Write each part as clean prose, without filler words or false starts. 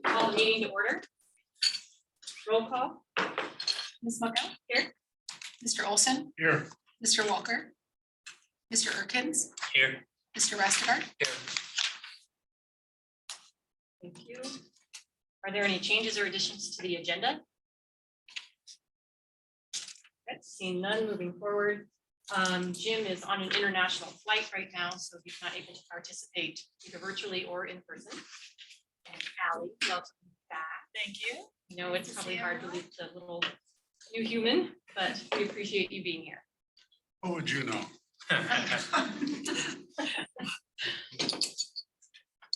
Call the meeting to order. Roll call. Ms. Mucko, Here. Mr. Olson, Here. Mr. Walker, Mr. Erkins, Here. Mr. Westergaard. Here. Thank you. Are there any changes or additions to the agenda? Okay, seeing none, moving forward. Jim is on an international flight right now, so he's not able to participate either virtually or in person. And Allie, welcome back. Thank you. I know it's probably hard to leave the little new human, but we appreciate you being here. What would you know?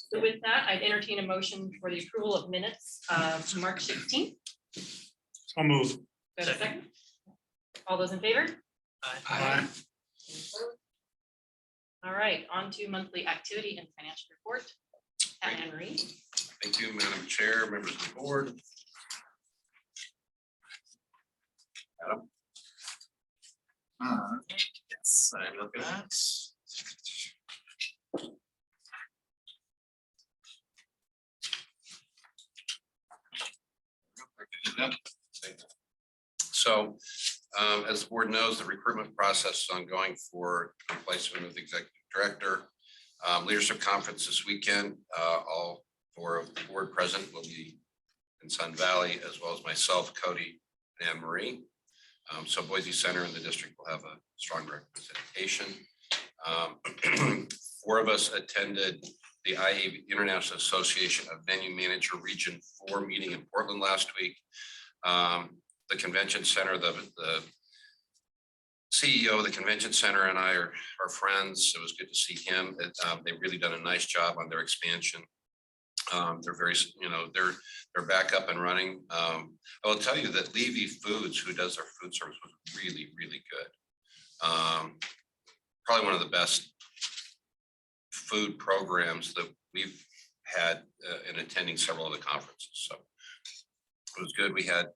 So with that, I'd entertain a motion for the approval of minutes of March 16th. So move. Do I have a second? All those in favor? Aye. All right, on to monthly activity and financial report. Anne Marie. Thank you, Madam Chair, members of the board. Adam? Yes, I'm looking at. So, as the board knows, the recruitment process is ongoing for replacement of the executive director. Leadership conference this weekend, all four of the board present will be in Sun Valley, as well as myself, Cody, and Anne Marie. So Boise Center and the district will have a strong representation. 4 of us attended the IA International Association of Venue Manager Region 4 meeting in Portland last week. The convention center, the CEO of the convention center and I are friends. It was good to see him. They've really done a nice job on their expansion. They're very, they're back up and running. I will tell you that Levy Foods, who does our food service, was really, really good. Probably one of the best food programs that we've had in attending several of the conferences. So it was good. We had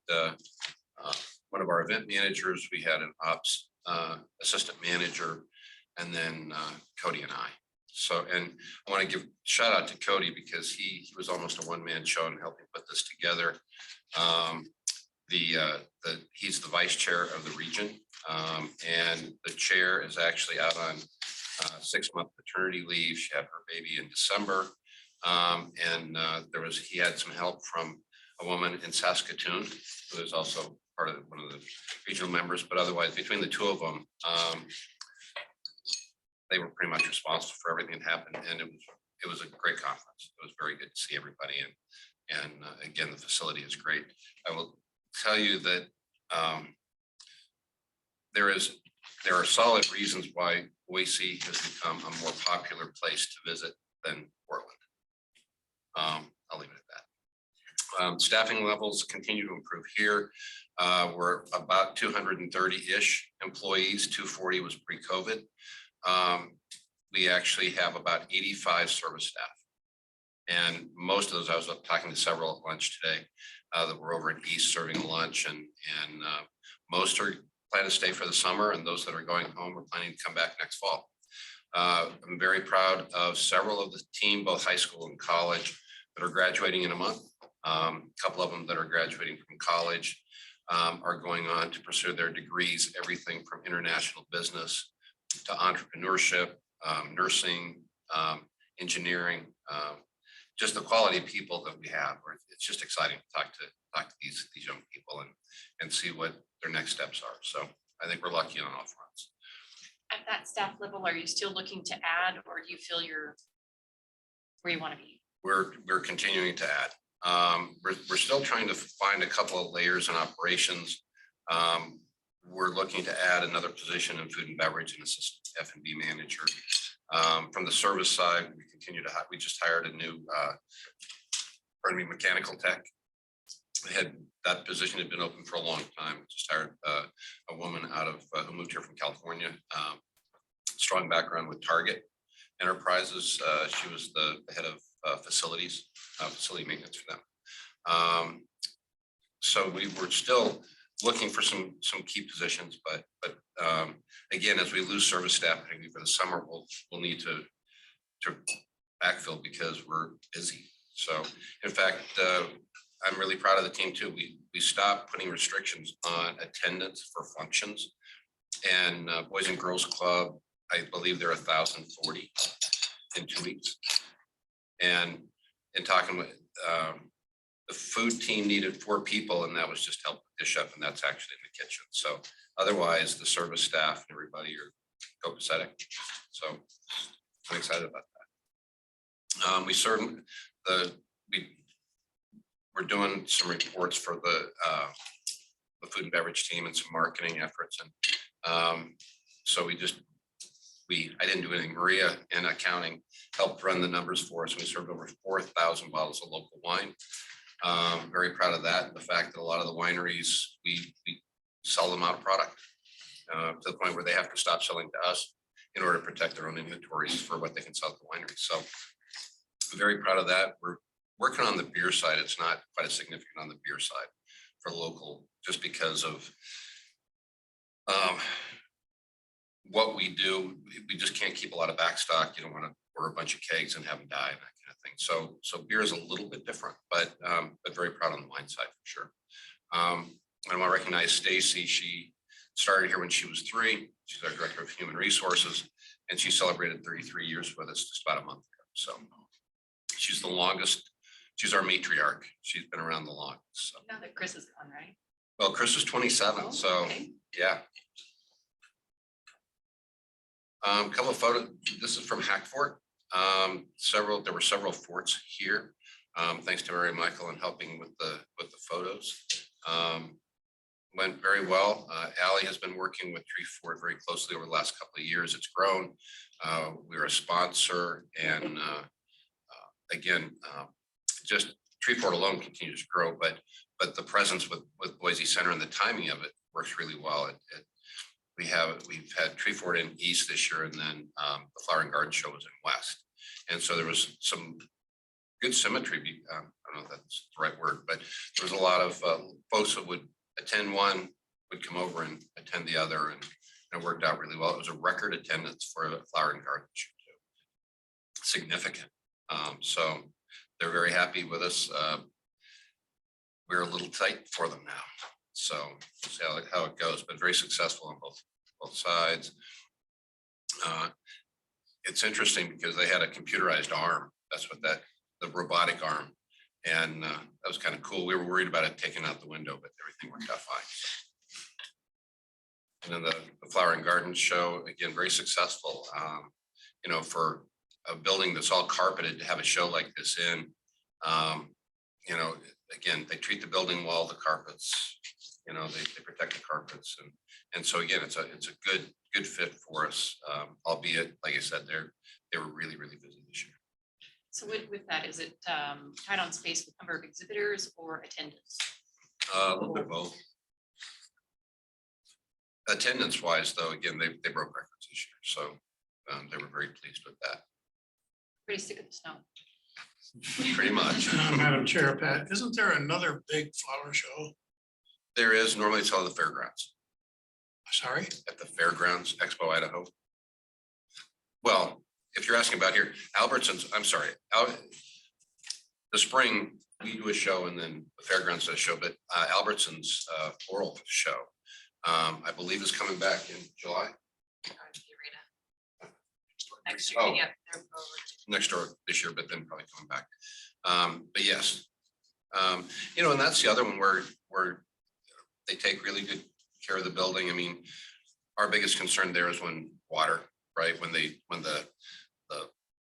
one of our event managers, we had an ops assistant manager, and then Cody and I. So, and I want to give shout out to Cody because he was almost a one-man show in helping put this together. He's the vice chair of the region, and the chair is actually out on 6-month paternity leave. She had her baby in December, and he had some help from a woman in Saskatoon who is also part of one of the regional members, but otherwise between the two of them, they were pretty much responsible for everything that happened, and it was a great conference. It was very good to see everybody, and again, the facility is great. I will tell you that there are solid reasons why Boise has become a more popular place to visit than Portland. I'll leave it at that. Staffing levels continue to improve here. We're about 230-ish employees. 240 was pre-COVID. We actually have about 85 service staff. And most of those, I was talking to several at lunch today that were over at East serving lunch, and most are planning to stay for the summer, and those that are going home are planning to come back next fall. I'm very proud of several of the team, both high school and college, that are graduating in a month. A couple of them that are graduating from college are going on to pursue their degrees, everything from international business to entrepreneurship, nursing, engineering, just the quality of people that we have. It's just exciting to talk to these young people and see what their next steps are. So I think we're lucky on all fronts. At that staff level, are you still looking to add, or do you feel you're where you want to be? We're continuing to add. We're still trying to find a couple of layers in operations. We're looking to add another position in food and beverage and assistant F&B manager. From the service side, we continue to we just hired a new mechanical tech. That position had been open for a long time. Just hired a woman out of who moved here from California. Strong background with Target Enterprises. She was the head of facility maintenance for them. So we were still looking for some key positions, but again, as we lose service staff, I think for the summer, we'll need to to backfill because we're busy. So in fact, I'm really proud of the team too. We stopped putting restrictions on attendance for functions. And Boys and Girls Club, I believe they're 1,040 in 2 weeks. And in talking with the food team needed 4 people, and that was just help dish up, and that's actually in the kitchen. So otherwise, the service staff and everybody are copacetic. So I'm excited about that. We're doing some reports for the food and beverage team and some marketing efforts, and so I didn't do anything. Maria in accounting helped run the numbers for us. We served over 4,000 bottles of local wine. Very proud of that. The fact that a lot of the wineries, we sell them out of product to the point where they have to stop selling to us in order to protect their own inventories for what they can sell to the wineries. So I'm very proud of that. We're working on the beer side. It's not quite as significant on the beer side for local, just because of what we do. We just can't keep a lot of backstock. You don't want to order a bunch of kegs and have them die and that kind of thing. So beer is a little bit different, but very proud on the wine side for sure. I want to recognize Stacy. She started here when she was 3. She's our director of human resources, and she celebrated 33 years with us just about a month ago. So she's the longest. She's our matriarch. She's been around the longest. So. Now that Chris is gone, right? Well, Chris is 27, Oh, so okay. yeah. A couple of photos. This is from Hackfort. There were several forts here. Thanks to Mary Michael and helping with the photos. Went very well. Allie has been working with Tree Fort very closely over the last couple of years. It's grown. We're a sponsor, and again, just Tree Fort alone continues to grow, but the presence with Boise Center and the timing of it works really well. We've had Tree Fort in East this year, and then the Flower and Garden Show was in West. And so there was some good symmetry. I don't know if that's the right word, but there was a lot of folks that would attend one, would come over and attend the other, and it worked out really well. It was a record attendance for the Flower and Garden Show too. Significant. So they're very happy with us. We're a little tight for them now. So we'll see how it goes, but very successful on both sides. It's interesting because they had a computerized arm. That's what the robotic arm. And that was kind of cool. We were worried about it taken out the window, but everything worked out fine. And then the Flower and Garden Show, again, very successful. For a building that's all carpeted, to have a show like this in, again, they treat the building well, the carpets, they protect the carpets. And so again, it's a good fit for us, albeit, like I said, they were really, really busy this year. So with that, is it tied on space with number of exhibitors or attendance? A little bit of both. Attendance wise, though, again, they broke records this year. So they were very pleased with that. Pretty sick of the snow. Pretty much. Madam Chair, Pat, isn't there another big flower show? There is. Normally it's on the fairgrounds. Sorry? At the fairgrounds, Expo, Idaho. Well, if you're asking about here, Albertsons, I'm sorry. The spring, we do a show, and then the fairgrounds does a show, but Albertsons floral show, I believe, is coming back in July. Next year, Oh. yeah. Next door this year, but then probably coming back. But yes, and that's the other one where they take really good care of the building. I mean, our biggest concern there is when water, right? When the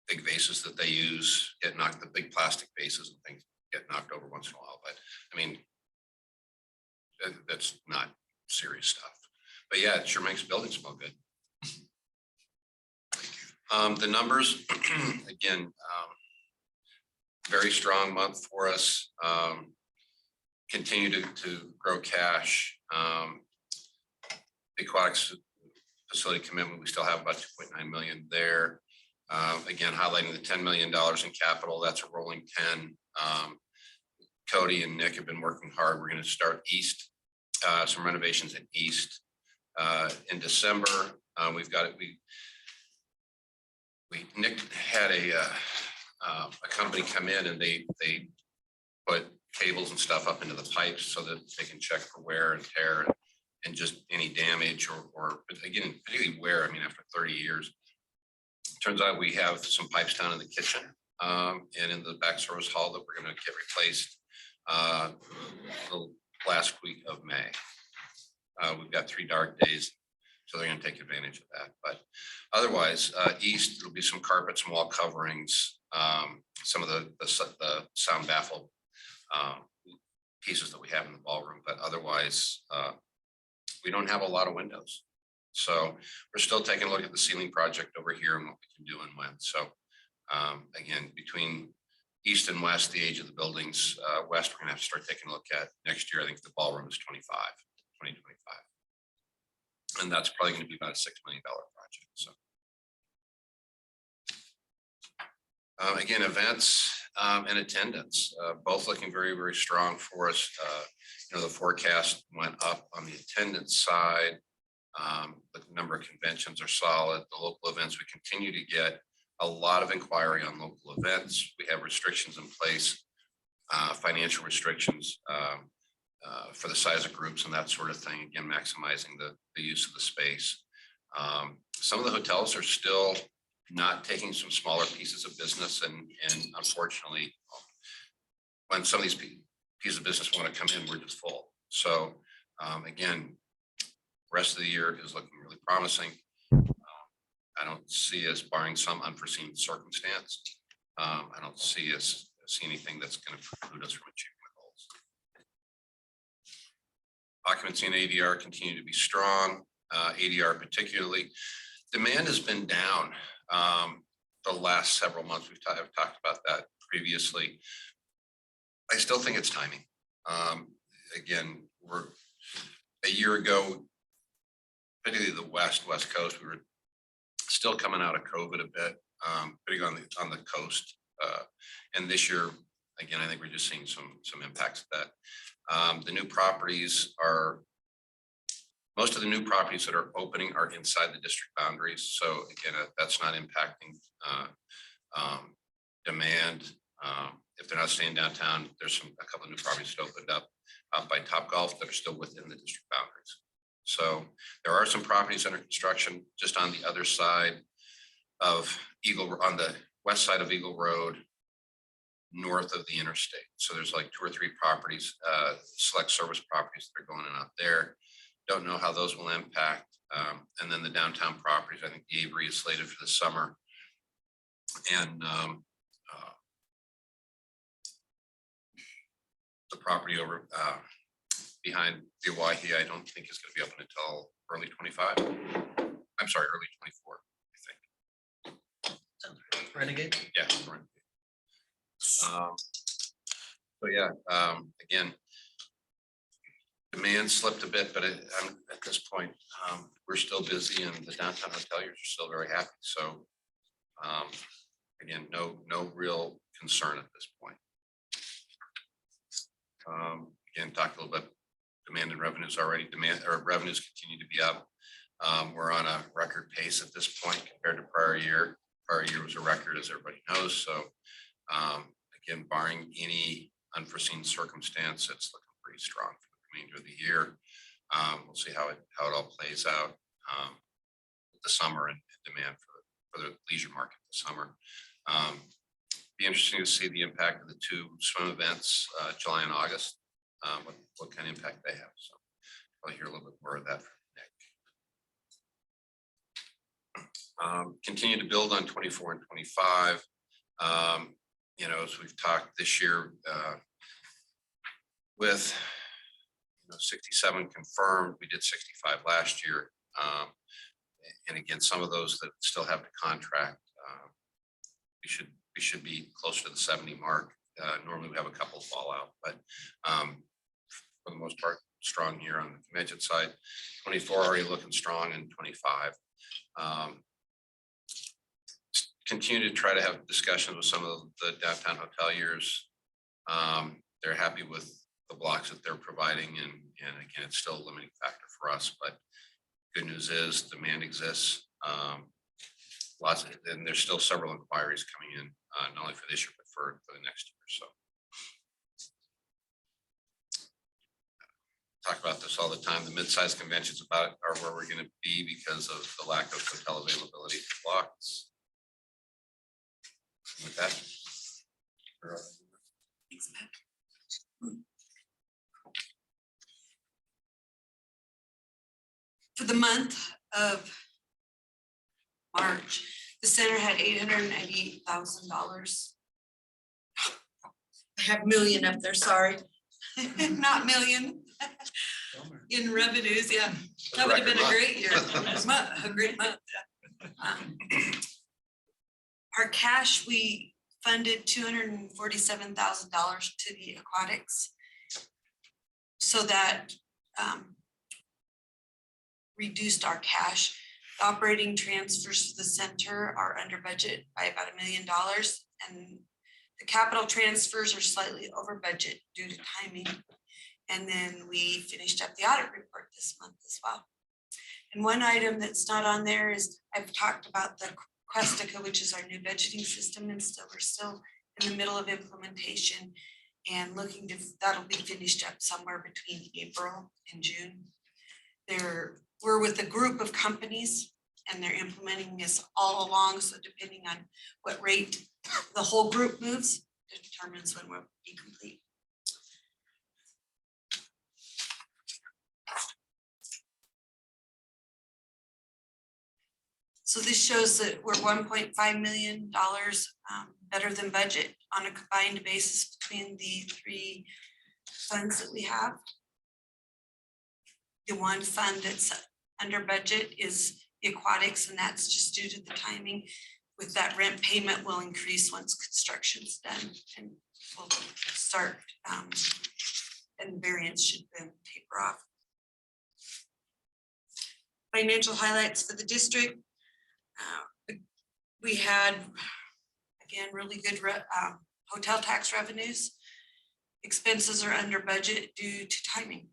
big vases that they use get knocked, the big plastic vases and things get knocked over once in a while. But I mean, that's not serious stuff. But yeah, it sure makes buildings smell good. The numbers, again, very strong month for us. Continue to grow cash. The aquatics facility commitment, we still have about 2.9 million there. Again, highlighting the $10 million in capital, that's a rolling 10. Cody and Nick have been working hard. We're going to start East, some renovations in East in December. We've got it. Nick had a company come in and they put cables and stuff up into the pipes so that they can check for wear and tear and just any damage or again, particularly wear. I mean, after 30 years, turns out we have some pipes down in the kitchen and in the back service hall that we're going to get replaced the last week of May. We've got 3 dark days, so they're going to take advantage of that. But otherwise, east, there'll be some carpets and wall coverings, some of the sound baffle pieces that we have in the ballroom. But otherwise, we don't have a lot of windows. So we're still taking a look at the ceiling project over here and what we can do and when. So again, between east and west, the age of the buildings, west, we're gonna have to start taking a look at next year. I think the ballroom is 2025. And that's probably gonna be about a $6 million project, so. Again, events and attendance, both looking very, very strong for us. The forecast went up on the attendance side. The number of conventions are solid. The local events, we continue to get a lot of inquiry on local events. We have restrictions in place, financial restrictions for the size of groups and that sort of thing. Again, maximizing the use of the space. Some of the hotels are still not taking some smaller pieces of business, and unfortunately, when some of these pieces of business want to come in, we're just full. So again, rest of the year is looking really promising. I don't see us, barring some unforeseen circumstance, I don't see anything that's going to preclude us from achieving the goals. Occupancy and ADR continue to be strong. ADR particularly. Demand has been down the last several months. I've talked about that previously. I still think it's timing. Again, we're a year ago, particularly the West Coast, we were still coming out of COVID a bit, particularly on the coast. And this year, again, I think we're just seeing some impacts of that. The new properties are, most of the new properties that are opening are inside the district boundaries. So again, that's not impacting demand. If they're not staying downtown, there's a couple of new properties that opened up by Topgolf that are still within the district boundaries. So there are some properties under construction just on the other side of on the west side of Eagle Road, north of the interstate. So there's like 2 or 3 properties, select service properties that are going in out there. Don't know how those will impact. And then the downtown properties, I think the Avery is slated for the summer. And the property over behind the Owyhee, I don't think is going to be open until early 25. I'm sorry, early 24, I think. Renegade? Yeah. Renegade. So yeah, again, demand slipped a bit, but at this point, we're still busy and the downtown hoteliers are still very happy. So again, no real concern at this point. Again, talked a little bit demand and revenues already. Revenues continue to be up. We're on a record pace at this point compared to prior year. Prior year was a record, as everybody knows. So again, barring any unforeseen circumstance, it's looking pretty strong for the remainder of the year. We'll see how it all plays out with the summer and demand for the leisure market this summer. Be interesting to see the impact of the 2 swim events, July and August, what kind of impact they have. So I'll hear a little bit more of that from Nick. Continue to build on 24 and 25. As we've talked this year with 67 confirmed, we did 65 last year. And again, some of those that still have the contract, we should be closer to the 70 mark. Normally we have a couple fall out, but for the most part, strong here on the convention side. 24 already looking strong, and 25. Continue to try to have discussions with some of the downtown hoteliers. They're happy with the blocks that they're providing, and again, it's still a limiting factor for us, but good news is demand exists. lots of, and there's still several inquiries coming in, not only for this year, but for the next year, so. Talk about this all the time. The mid-sized conventions are where we're going to be because of the lack of hotel availability for blocks. With that. Thanks, Pat. For the month of March, the center had $898,000. I have million up there, sorry, not million. In revenues, yeah, that would have been a great year, a great month. Our cash, we funded $247,000 to the aquatics. So that reduced our cash. The operating transfers to the center are under budget by about $1 million, and the capital transfers are slightly over budget due to timing. And then we finished up the audit report this month as well. And one item that's not on there is I've talked about the Questica, which is our new budgeting system, and we're still in the middle of implementation and looking to, that'll be finished up somewhere between April and June. We're with a group of companies and they're implementing this all along. So depending on what rate the whole group moves, it determines when we'll be complete. So this shows that we're $1.5 million better than budget on a combined basis between the three funds that we have. The one fund that's under budget is the aquatics, and that's just due to the timing. With that, rent payment will increase once construction's done, and we'll start, and variance should then taper off. Financial highlights for the district. We had, again, really good hotel tax revenues. Expenses are under budget due to timing.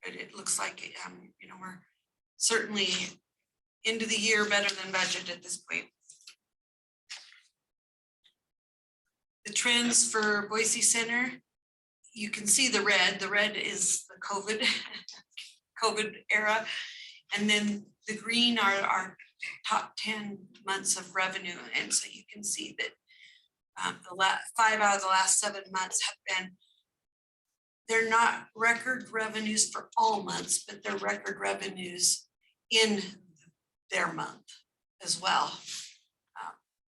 But it looks like, you know, we're certainly into the year better than budget at this point. The trends for Boise Center, you can see the red. The red is the COVID era. And then the green are our top 10 months of revenue. And so you can see that the 5 out of the last 7 months have been, they're not record revenues for all months, but they're record revenues in their month as well.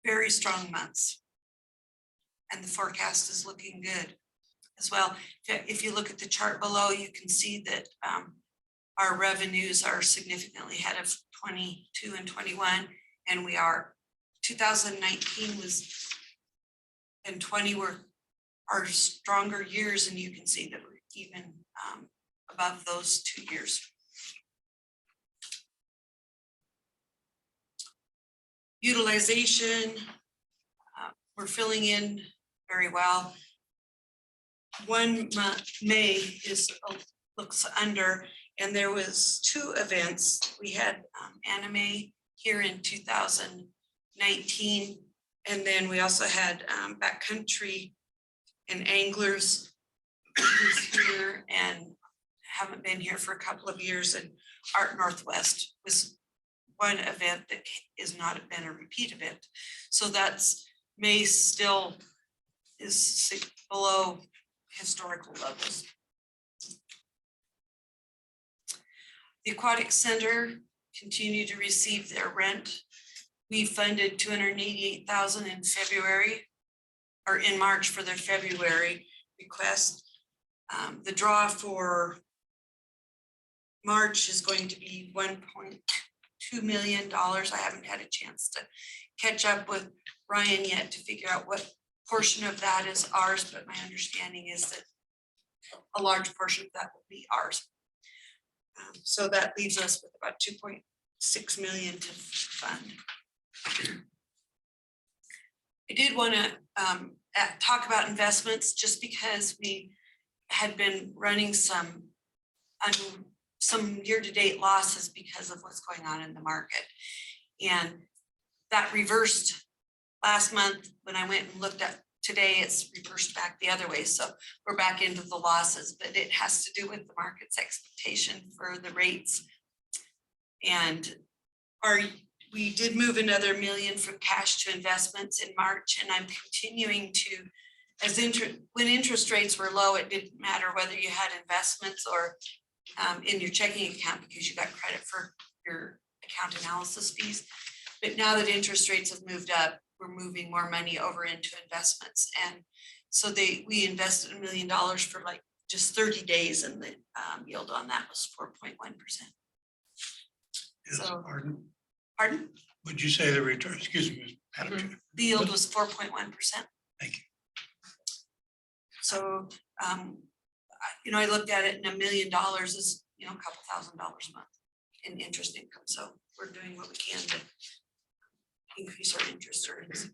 Very strong months. And the forecast is looking good as well. If you look at the chart below, you can see that our revenues are significantly ahead of 22 and 21, and we are 2019 was and 20 were our stronger years, and you can see that we're even above those 2 years. Utilization, we're filling in very well. 1 month, May is looks under. And there was 2 events. We had anime here in 2019. And then we also had backcountry and anglers here and haven't been here for a couple of years. And Art Northwest was one event that is not been a repeat event. So that's May still is below historical levels. The Aquatic Center continue to receive their rent. We funded $288,000 in February, or in March for their February request. The draw for March is going to be $1.2 million. I haven't had a chance to catch up with Ryan yet to figure out what portion of that is ours, but my understanding is that a large portion of that will be ours. So that leaves us with about 2.6 million to fund. I did want to talk about investments just because we had been running some some year-to-date losses because of what's going on in the market. And that reversed last month when I went and looked at today, it's reversed back the other way. So we're back into the losses, but it has to do with the market's expectation for the rates. And we did move another $1 million from cash to investments in March, and I'm continuing to, when interest rates were low, it didn't matter whether you had investments or in your checking account because you got credit for your account analysis fees. But now that interest rates have moved up, we're moving more money over into investments. And so we invested $1 million for like just 30 days, and the yield on that was 4.1%. So, pardon? Would you say the return, excuse me, Madam Chair? The yield was 4.1%. Thank you. So, I looked at it, and $1 million is, a couple $1,000 a month in interest income. So we're doing what we can to increase our interest earnings.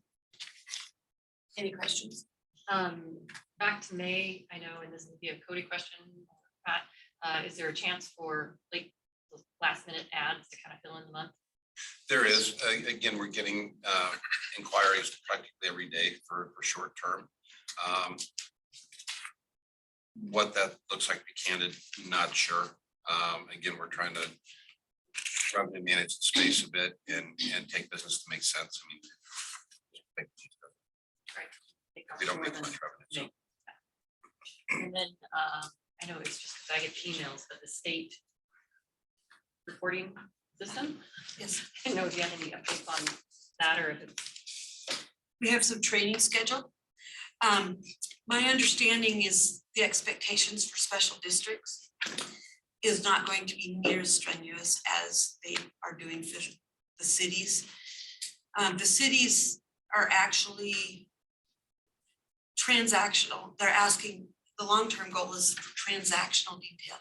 Any questions? Back to May, I know, and this would be a Cody question, Pat, is there a chance for like last minute ads to kind of fill in the month? There is, again, we're getting inquiries practically every day for short term. What that looks like, to be candid, not sure. Again, we're trying to manage the space a bit and take business to make sense. I mean, we don't make much revenue. So. And then I know it's just because I get emails, but the state reporting system. Yes. I don't know if you have any updates on that, or if it's. We have some training scheduled. My understanding is the expectations for special districts is not going to be near as strenuous as they are doing for the cities. The cities are actually transactional. They're asking, the long-term goal is for transactional detail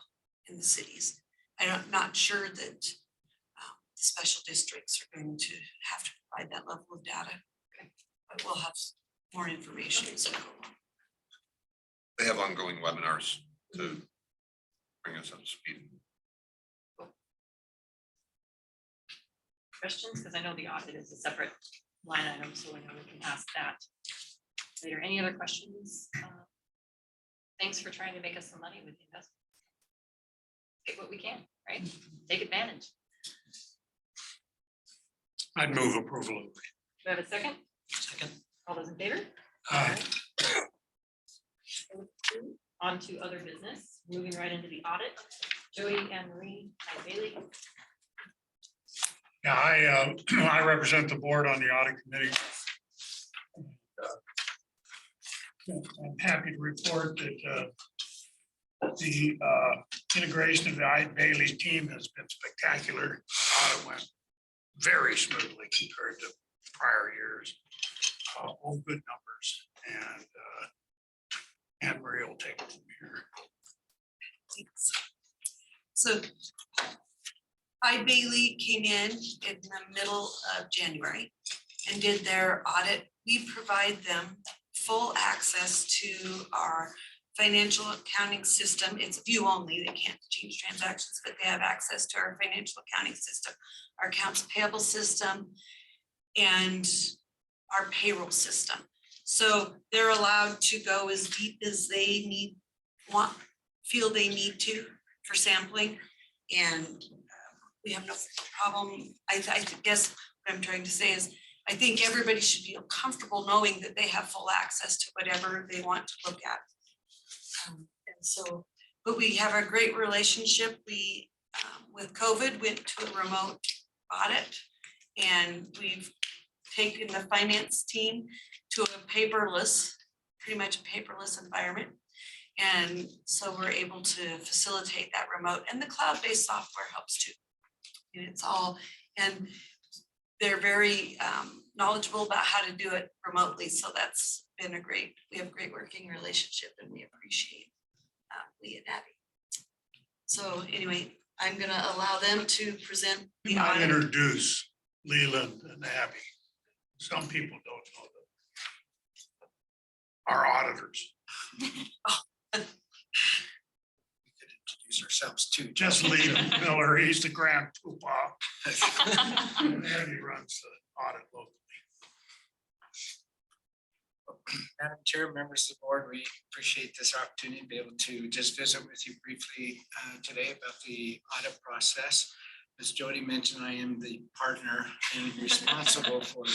in the cities. I'm not sure that the special districts are going to have to provide that level of data. Okay. But we'll have more information as we go along. They have ongoing webinars to bring us up to speed. Questions? Because I know the audit is a separate line item, so I know we can ask that later. Any other questions? Thanks for trying to make us some money with the investment. Get what we can, right? Take advantage. I'd move approval. Do I have a second? Second. All those in favor? Aye. On to other business, moving right into the audit. Jody and Marie Bailey. Yeah, I represent the board on the audit committee. I'm happy to report that the integration of the Eide Bailey team has been spectacular. Audit went very smoothly compared to prior years. All good numbers, and Anne Marie will take it from here. Thanks. So Eide Bailey came in the middle of January and did their audit. We provide them full access to our financial accounting system. It's view only, they can't change transactions, but they have access to our financial accounting system, our accounts payable system, and our payroll system. So they're allowed to go as deep as they feel they need to for sampling. And we have no problem. I guess what I'm trying to say is, I think everybody should feel comfortable knowing that they have full access to whatever they want to look at. And so, but we have a great relationship. We, with COVID, went to a remote audit, and we've taken the finance team to a pretty much a paperless environment. And so we're able to facilitate that remote, and the cloud-based software helps too. And it's all, and they're very knowledgeable about how to do it remotely. So that's been we have a great working relationship, and we appreciate Lee and Abby. So anyway, I'm gonna allow them to present the I audit. introduce Leland and Abby. Some people don't know that. Our auditors. introduce ourselves too. Just leave him, Miller, he's the grand poobah. And he runs the audit locally. Madam Chair, members of the board, we appreciate this opportunity to be able to just visit with you briefly today about the audit process. As Jody mentioned, I am the partner and responsible for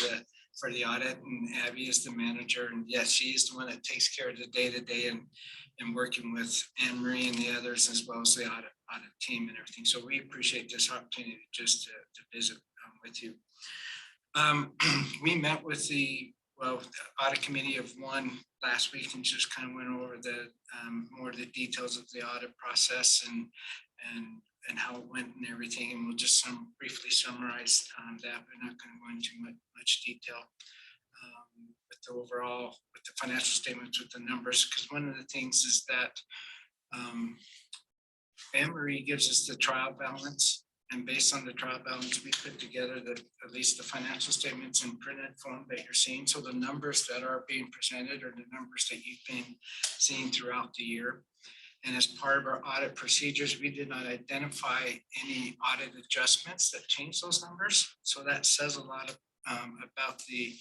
the audit, and Abby is the manager. And yes, she is the one that takes care of the day-to-day and working with Anne Marie and the others, as well as the audit team and everything. So we appreciate this opportunity just to visit with you. We met with the audit committee of one last week and just kind of went over the more of the details of the audit process and how it went and everything. And we'll just briefly summarize that. We're not going to go into much detail with the overall, with the financial statements, with the numbers, because one of the things is that Anne Marie gives us the trial balance. And based on the trial balance, we put together at least the financial statements in printed form that you're seeing. So the numbers that are being presented are the numbers that you've been seeing throughout the year. And as part of our audit procedures, we did not identify any audit adjustments that change those numbers. So that says a lot about the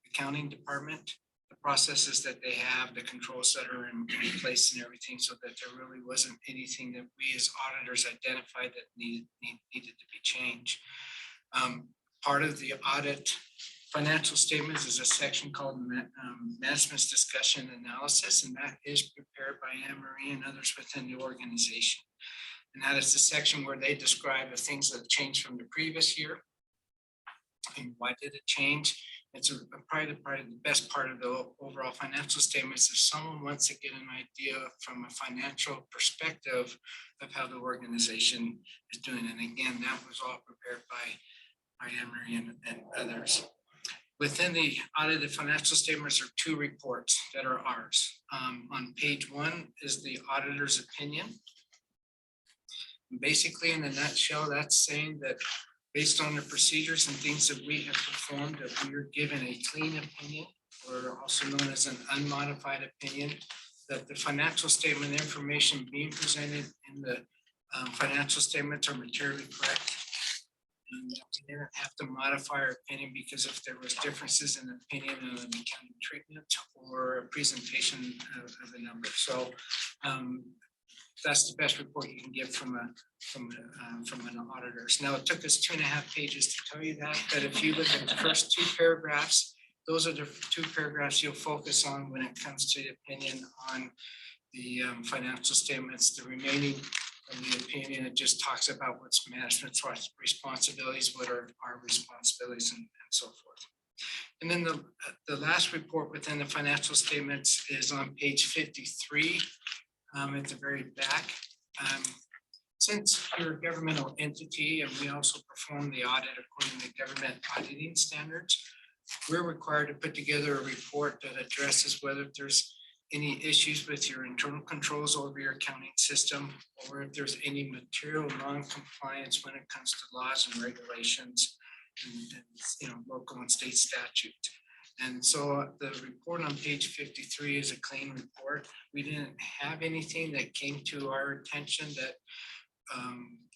accounting department, the processes that they have, the controls that are in place and everything, so that there really wasn't anything that we as auditors identified that needed to be changed. Part of the audit financial statements is a section called management's discussion analysis, and that is prepared by Anne Marie and others within the organization. And that is the section where they describe the things that have changed from the previous year and why did it change. It's probably the best part of the overall financial statements. If someone wants to get an idea from a financial perspective of how the organization is doing. And again, that was all prepared by Anne Marie and others. Within the audited financial statements are two reports that are ours. On page 1 is the auditor's opinion. Basically, in a nutshell, that's saying that based on the procedures and things that we have performed, that we are given a clean opinion, or also known as an unmodified opinion, that the financial statement information being presented in the financial statements are materially correct. And we didn't have to modify our opinion because if there was differences in opinion and an accounting treatment or a presentation of the number. So that's the best report you can get from an auditor. Now, it took us 2.5 pages to tell you that, but if you look at the first 2 paragraphs, those are the 2 paragraphs you'll focus on when it comes to the opinion on the financial statements. The remaining of the opinion, it just talks about what's management's responsibilities, what are our responsibilities, and so forth. And then the last report within the financial statements is on page 53. At the very back. Since you're a governmental entity and we also perform the audit according to government auditing standards, we're required to put together a report that addresses whether there's any issues with your internal controls over your accounting system, or if there's any material non-compliance when it comes to laws and regulations and local and state statute. And so the report on page 53 is a clean report. We didn't have anything that came to our attention that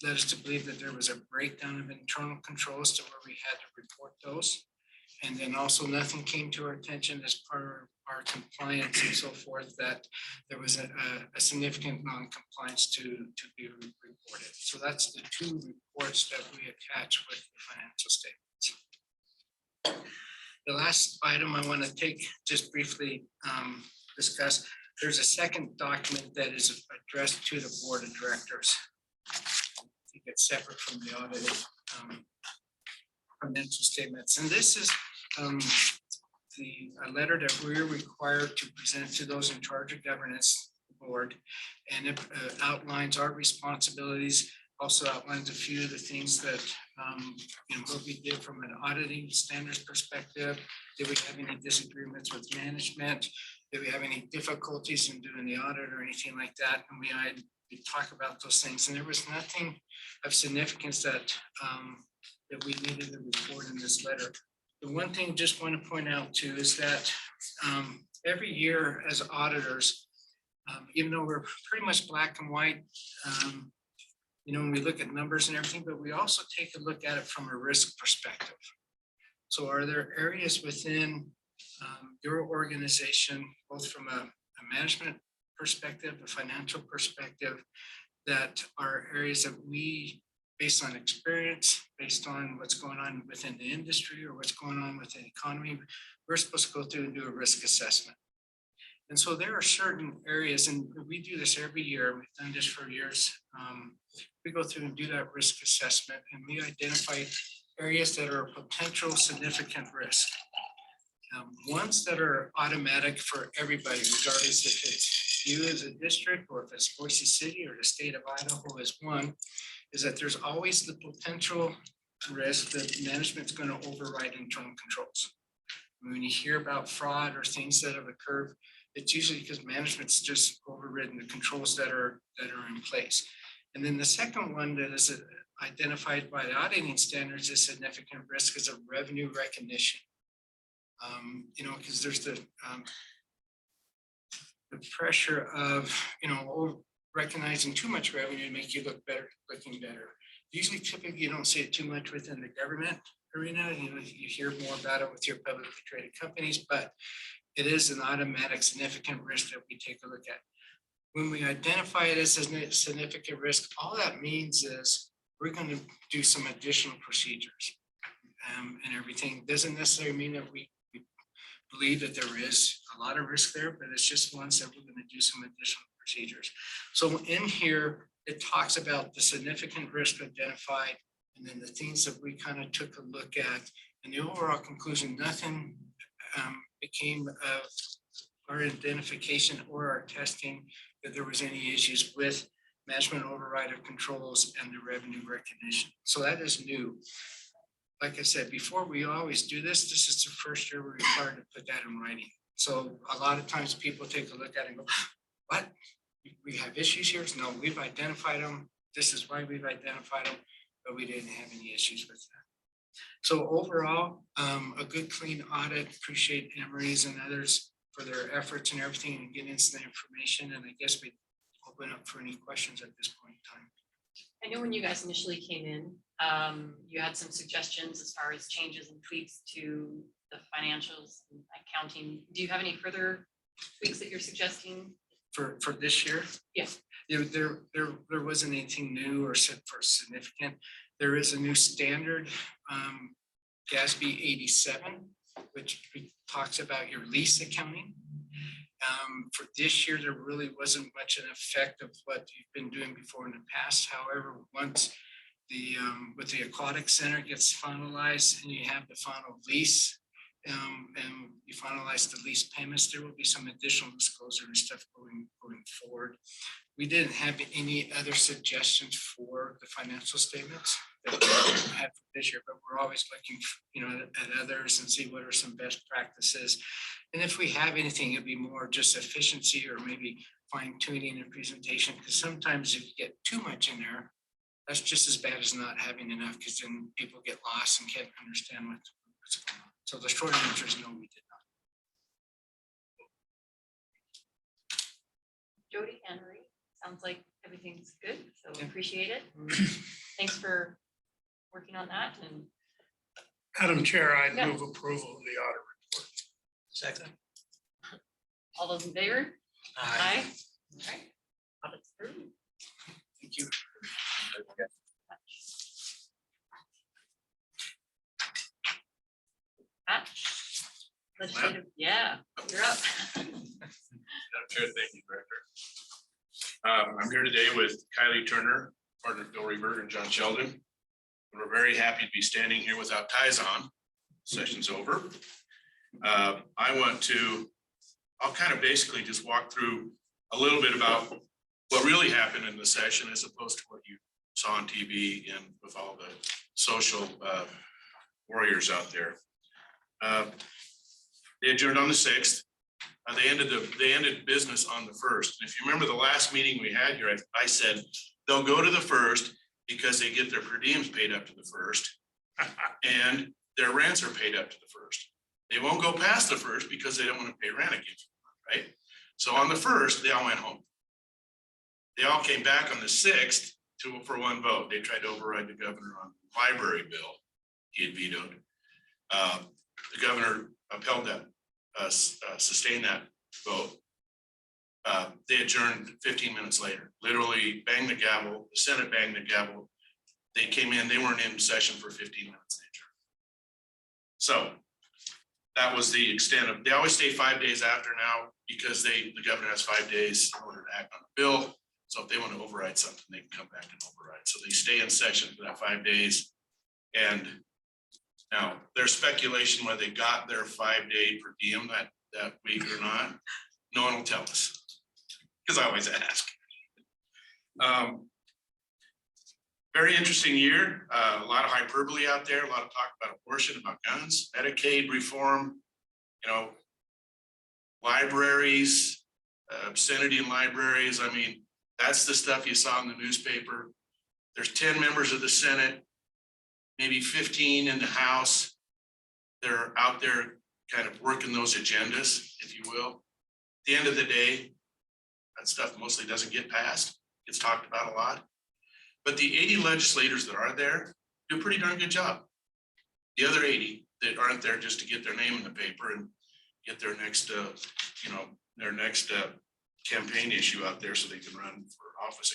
led us to believe that there was a breakdown of internal controls to where we had to report those. And then also nothing came to our attention as part of our compliance and so forth that there was a significant non-compliance to be reported. So that's the 2 reports that we attach with the financial statements. The last item I want to just briefly discuss, there's a second document that is addressed to the board of directors. I think it's separate from the audited financial statements. And this is a letter that we're required to present to those in charge of governance board. And it outlines our responsibilities, also outlines a few of the things that what we did from an auditing standards perspective. Did we have any disagreements with management? Did we have any difficulties in doing the audit or anything like that? And we talk about those things, and there was nothing of significance that we needed to report in this letter. The one thing I just want to point out too is that every year as auditors, Even though we're pretty much black and white, you know, when we look at numbers and everything, but we also take a look at it from a risk perspective. So are there areas within your organization, both from a management perspective, a financial perspective, that are areas that we, based on experience, based on what's going on within the industry or what's going on with the economy, we're supposed to go through and do a risk assessment. And so there are certain areas, and we do this every year, we've done this for years. We go through and do that risk assessment, and we identify areas that are potential significant risk. Ones that are automatic for everybody, regardless if it's you as a district or if it's Boise City or the state of Idaho as one, is that there's always the potential risk that management's going to override internal controls. When you hear about fraud or things that have occurred, it's usually because management's just overridden the controls that are in place. And then the second one that is identified by the auditing standards as significant risk is a revenue recognition. You know, because there's the pressure of, you know, recognizing too much revenue to make you look better, looking better. Usually, typically, you don't see it too much within the government arena. You know, you hear more about it with your publicly traded companies, but it is an automatic significant risk that we take a look at. When we identify it as a significant risk, all that means is we're going to do some additional procedures and everything. Doesn't necessarily mean that we believe that there is a lot of risk there, but it's just ones that we're going to do some additional procedures. So in here, it talks about the significant risk identified and then the things that we kind of took a look at. And the overall conclusion, nothing became of our identification or our testing that there was any issues with management override of controls and the revenue recognition. So that is new. Like I said, before we always do this, this is the first year we're required to put that in writing. So a lot of times people take a look at it and go, what? We have issues here? No, we've identified them. This is why we've identified them, but we didn't have any issues with that. So overall, a good clean audit. Appreciate Emery's and others for their efforts and everything and getting us the information. And I guess we open up for any questions at this point in time. I know when you guys initially came in, you had some suggestions as far as changes and tweaks to the financials and accounting. Do you have any further tweaks that you're suggesting? For this year? Yes. There wasn't anything new or significant. There is a new standard, GASB 87, which talks about your lease accounting. For this year, there really wasn't much an effect of what you've been doing before in the past. However, once the with the aquatic center gets finalized and you have the final lease and you finalize the lease payments, there will be some additional disclosure and stuff going forward. We didn't have any other suggestions for the financial statements that we had for this year, but we're always looking, you know, at others and see what are some best practices. And if we have anything, it'd be more just efficiency or maybe fine tuning a presentation, because sometimes if you get too much in there, that's just as bad as not having enough, because then people get lost and can't understand what's going on. So the short answer is no, we did not. Jody, Anne Marie, sounds like everything's good, so Yeah. appreciate it. Thanks for working on that. And Madam Chair, I Yeah. move approval of the audit report. Second. all those in favor? Aye. All right. Audit's through. Thank you. Matt? Legislative, yeah, you're up. Madam Chair, thank you, Director. I'm here today with Kylie Turner, partner Bill Reberg and John Sheldon. And we're very happy to be standing here without ties on. Session's over. I'll kind of basically just walk through a little bit about what really happened in the session as opposed to what you saw on TV and with all the social warriors out there. They adjourned on the 6th. They ended business on the 1st. And if you remember the last meeting we had here, I said, they'll go to the 1st because they get their per diems paid up to the 1st and their rents are paid up to the 1st. They won't go past the 1st because they don't want to pay rent again, right? So on the first, they all went home. They all came back on the sixth for one vote. They tried to override the governor on the library bill he had vetoed. The governor upheld that, sustained that vote. They adjourned 15 minutes later, literally banged the gavel, the Senate banged the gavel. They came in, they weren't in session for 15 minutes. They adjourned. So that was the extent of, they always stay 5 days after now because the governor has 5 days in order to act on the bill. So if they want to override something, they can come back and override. So they stay in session for that 5 days. And now there's speculation whether they got their 5-day per diem that week or not. No one will tell us, because I always ask. Very interesting year, a lot of hyperbole out there, a lot of talk about abortion, about guns, Medicaid reform, you know, libraries, obscenity in libraries. I mean, that's the stuff you saw in the newspaper. There's 10 members of the Senate, maybe 15 in the House. They're out there kind of working those agendas, if you will. At the end of the day, that stuff mostly doesn't get passed. It's talked about a lot. But the 80 legislators that are there do a pretty darn good job. The other 80 that aren't there just to get their name in the paper and get their next, their next campaign issue out there so they can run for office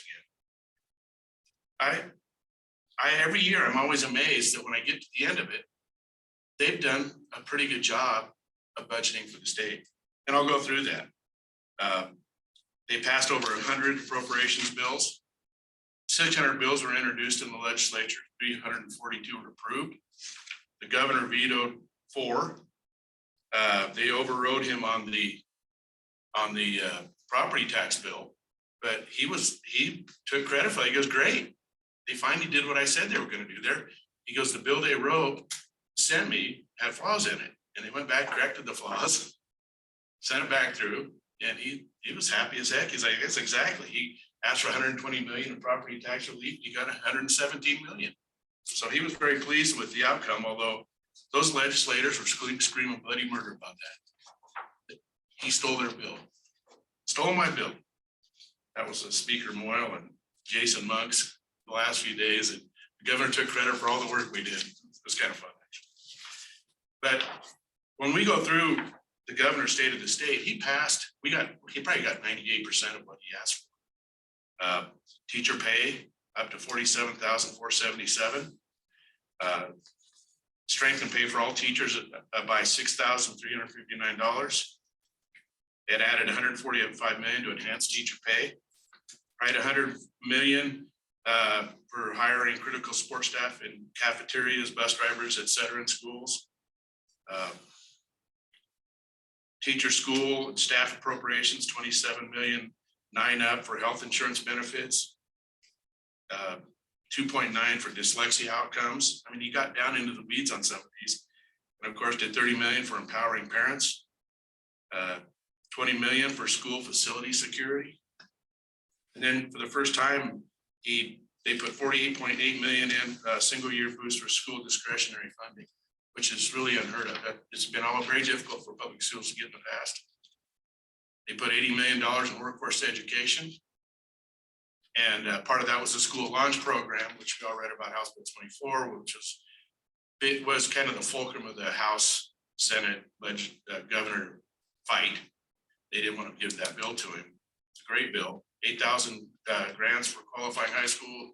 again. Every year I'm always amazed that when I get to the end of it, they've done a pretty good job of budgeting for the state. And I'll go through that. They passed over 100 appropriations bills. 600 bills were introduced in the legislature, 342 were approved. The governor vetoed 4. They overrode him on the property tax bill, but he took credit for it. He goes, great. They finally did what I said they were going to do there. He goes, the bill they sent me had flaws in it, and they went back, corrected the flaws, sent it back through, and he was happy as heck. He's like, that's exactly. He asked for 120 million in property tax relief. He got 117 million. So he was very pleased with the outcome, although those legislators were screaming bloody murder about that. He stole their bill, stole my bill. That was Speaker Moyle and Jason Monks the last few days, and the governor took credit for all the work we did. It was kind of fun, actually. But when we go through the governor's state of the state, he probably got 98% of what he asked for. Teacher pay up to $47,477. Strengthen pay for all teachers by $6,359. It added $145 million to enhance teacher pay. Right, $100 million for hiring critical support staff in cafeterias, bus drivers, et cetera, in schools. Teacher, school, and staff appropriations, $27 million. 9 up for health insurance benefits, 2.9 for dyslexia outcomes. I mean, he got down into the weeds on some of these, and of course did 30 million for empowering parents, 20 million for school facility security. And then for the first time, they put 48.8 million in single year boost for school discretionary funding, which is really unheard of. It's been very difficult for public schools to get in the past. They put $80 million in workforce education. And part of that was the school launch program, which we all read about, House Bill 24, which was kind of the fulcrum of the House, Senate, governor fight. They didn't want to give that bill to him. It's a great bill. 8,000 grants for qualifying high school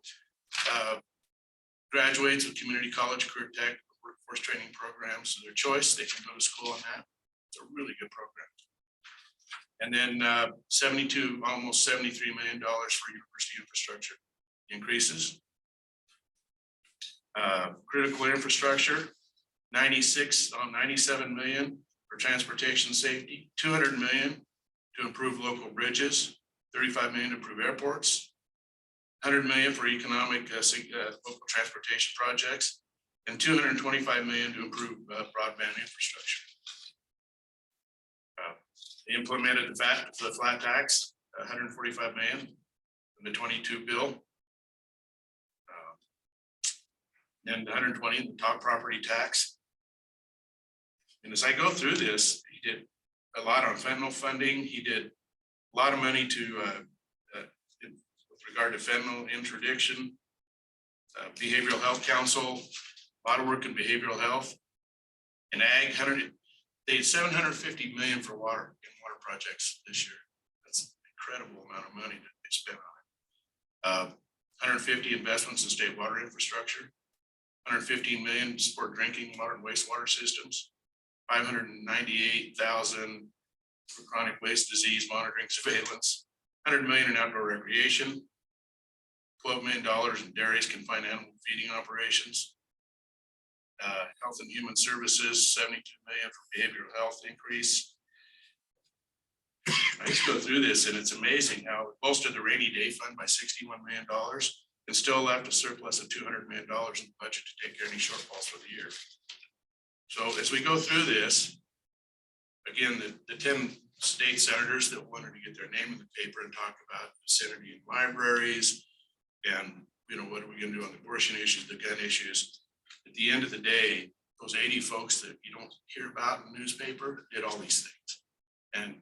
graduates with community college, career tech, workforce training programs of their choice. They can go to school on that. It's a really good program. And then almost $73 million for university infrastructure increases. Critical infrastructure, 97 million for transportation safety, 200 million to improve local bridges, 35 million to improve airports, 100 million for economic local transportation projects, and 225 million to improve broadband infrastructure. They implemented the flat tax, 145 million in the 22 bill. And 120 in the top property tax. And as I go through this, he did a lot on fentanyl funding. He did A lot of money to, with regard to fentanyl interdiction. Behavioral Health Council, a lot of work in behavioral health. And ag, they had 750 million for water projects this year. That's an incredible amount of money that they spent on it. 150 investments in state water infrastructure, 115 million to support drinking water and wastewater systems, 598,000 for chronic waste disease monitoring surveillance, 100 million in outdoor recreation, $12 million in dairies confined animal feeding operations. Health and Human Services, 72 million for behavioral health increase. I just go through this and it's amazing how it bolstered the rainy day fund by $61 million and still left a surplus of $200 million in the budget to take care of any shortfalls for the year. So as we go through this, again, the 10 state senators that wanted to get their name in the paper and talk about vicinity and libraries and, you know, what are we gonna do on the abortion issues, the gun issues? At the end of the day, those 80 folks that you don't hear about in the newspaper did all these things. And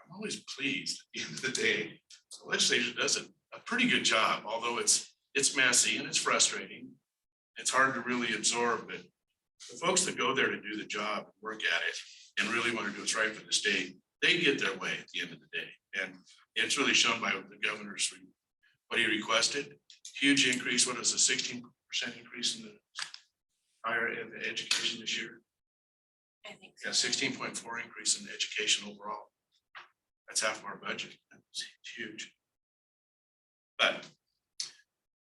I'm always pleased at the end of the day, the legislature does a pretty good job, although it's messy and it's frustrating. It's hard to really absorb, but the folks that go there to do the job, work at it, and really want to do what's right for the state, they get their way at the end of the day. And it's really shown by the governor's, what he requested, huge increase. What was a 16% increase in the higher ed education this year? I think Yeah, 16.4 increase in the education overall. That's half of our budget. That's huge. But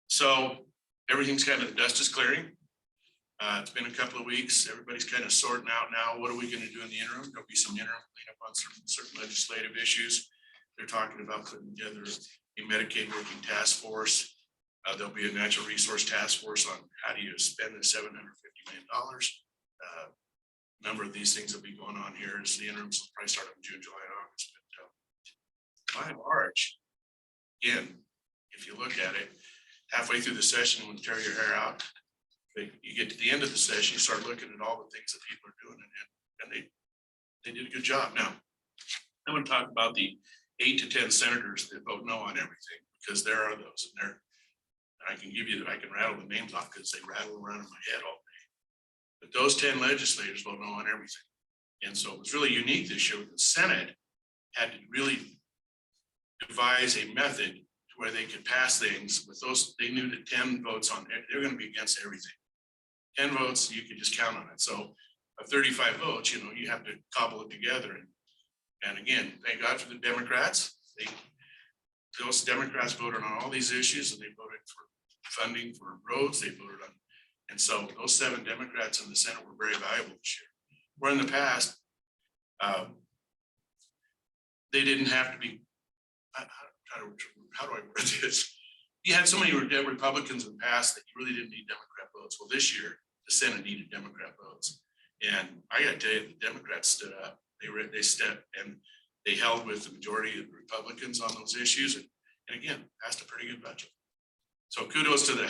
so everything's kind of, the dust is clearing. It's been a couple of weeks. Everybody's kind of sorting out now. What are we going to do in the interim? There'll be some interim cleanup on certain legislative issues. They're talking about putting together a Medicaid working task force. There'll be a natural resource task force on how do you spend the $750 million. Number of these things will be going on here as the interims will probably start up in June, July, and August. But by and large, again, if you look at it, halfway through the session, when you tear your hair out, you get to the end of the session, you start looking at all the things that people are doing, and they did a good job. Now, I'm going to talk about the 8 to 10 senators that vote no on everything, because there are those, and I can rattle the names off because they rattle around in my head all day. But those 10 legislators vote no on everything. And so it was really unique this year. The Senate had to really devise a method to where they could pass things with those. They knew that 10 votes on it, they're going to be against everything. 10 votes, you could just count on it. So of 35 votes, you know, you have to cobble it together. And again, thank God for the Democrats. Those Democrats voted on all these issues, and they voted for funding for roads. They voted on, and so those 7 Democrats in the Senate were very valuable this year. Where in the past, they didn't have to be. How do I word this? You had so many Republicans in the past that you really didn't need Democrat votes. Well, this year the Senate needed Democrat votes, and I got to tell you, the Democrats stood up. They stepped and they held with the majority of the Republicans on those issues, and again passed a pretty good budget. So kudos to the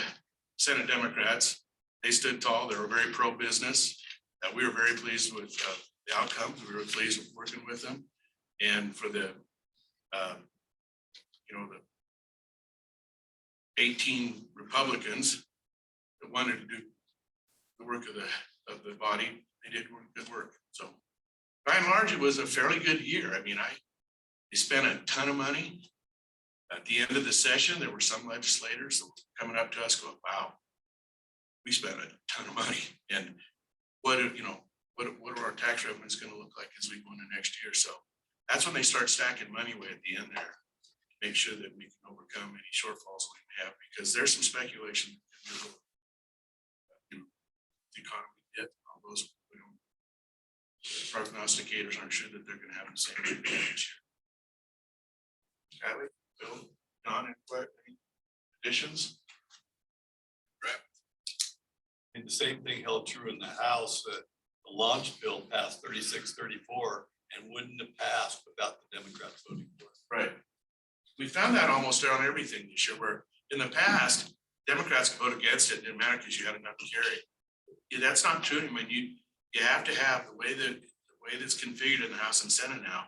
Senate Democrats. They stood tall. They were very pro-business. We were very pleased with the outcomes. We were pleased with working with them, and for the the 18 Republicans that wanted to do the work of the body, they did good work. So by and large, it was a fairly good year. I mean, they spent a ton of money. At the end of the session, there were some legislators that were coming up to us going, wow, we spent a ton of money. And what are our tax revenues going to look like as we go into next year? So that's when they start stacking money away at the end there. Make sure that we can overcome any shortfalls we have, because there's some speculation that the economy hit on those. Prognosticators aren't sure that they're going to have the same this year. Kylie, Bill, Don, any additions? And the same thing held true in the House. The launch bill passed 36-34 and wouldn't have passed without the Democrats voting for it. Right. We found that almost on everything this year, where in the past, Democrats could vote against it, didn't matter because you had enough to carry. Yeah, that's not true. I mean, you have to have the way that's configured in the House and Senate now.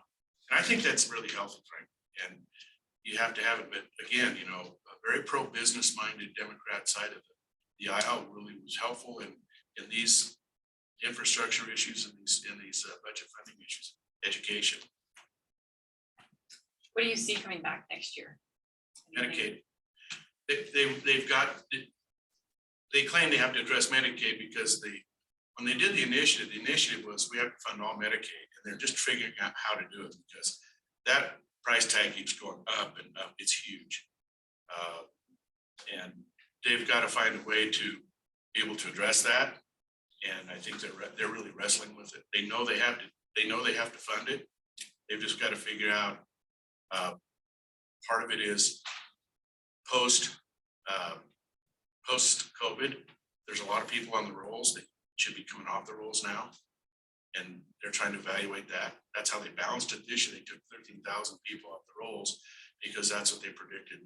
And I think that's really healthy, Frank. And you have to have it, but again, you know, a very pro-business minded Democrat side of the aisle really was helpful in these infrastructure issues and these budget funding issues, education, What do you see coming back next year? Medicaid. They've got, they claim they have to address Medicaid because when they did the initiative was we have to fund all Medicaid, and they're just figuring out how to do it because that price tag keeps going up and up. It's huge. And they've got to find a way to be able to address that. And I think they're really wrestling with it. They know they have to fund it. They've just got to figure out, part of it is post-COVID, there's a lot of people on the rolls that should be coming off the rolls now. And they're trying to evaluate that. That's how they balanced it this year. They took 13,000 people off the rolls because that's what they predicted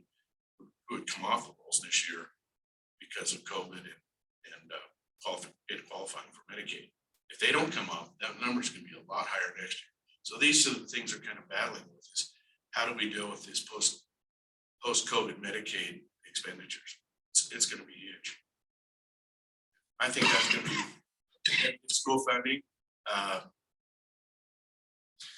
who would come off the rolls this year because of COVID and qualifying for Medicaid. If they don't come up, that number's gonna be a lot higher next year. So these are the things they're kind of battling with is how do we deal with this post-COVID Medicaid expenditures? It's gonna be huge. I think that's gonna be school funding,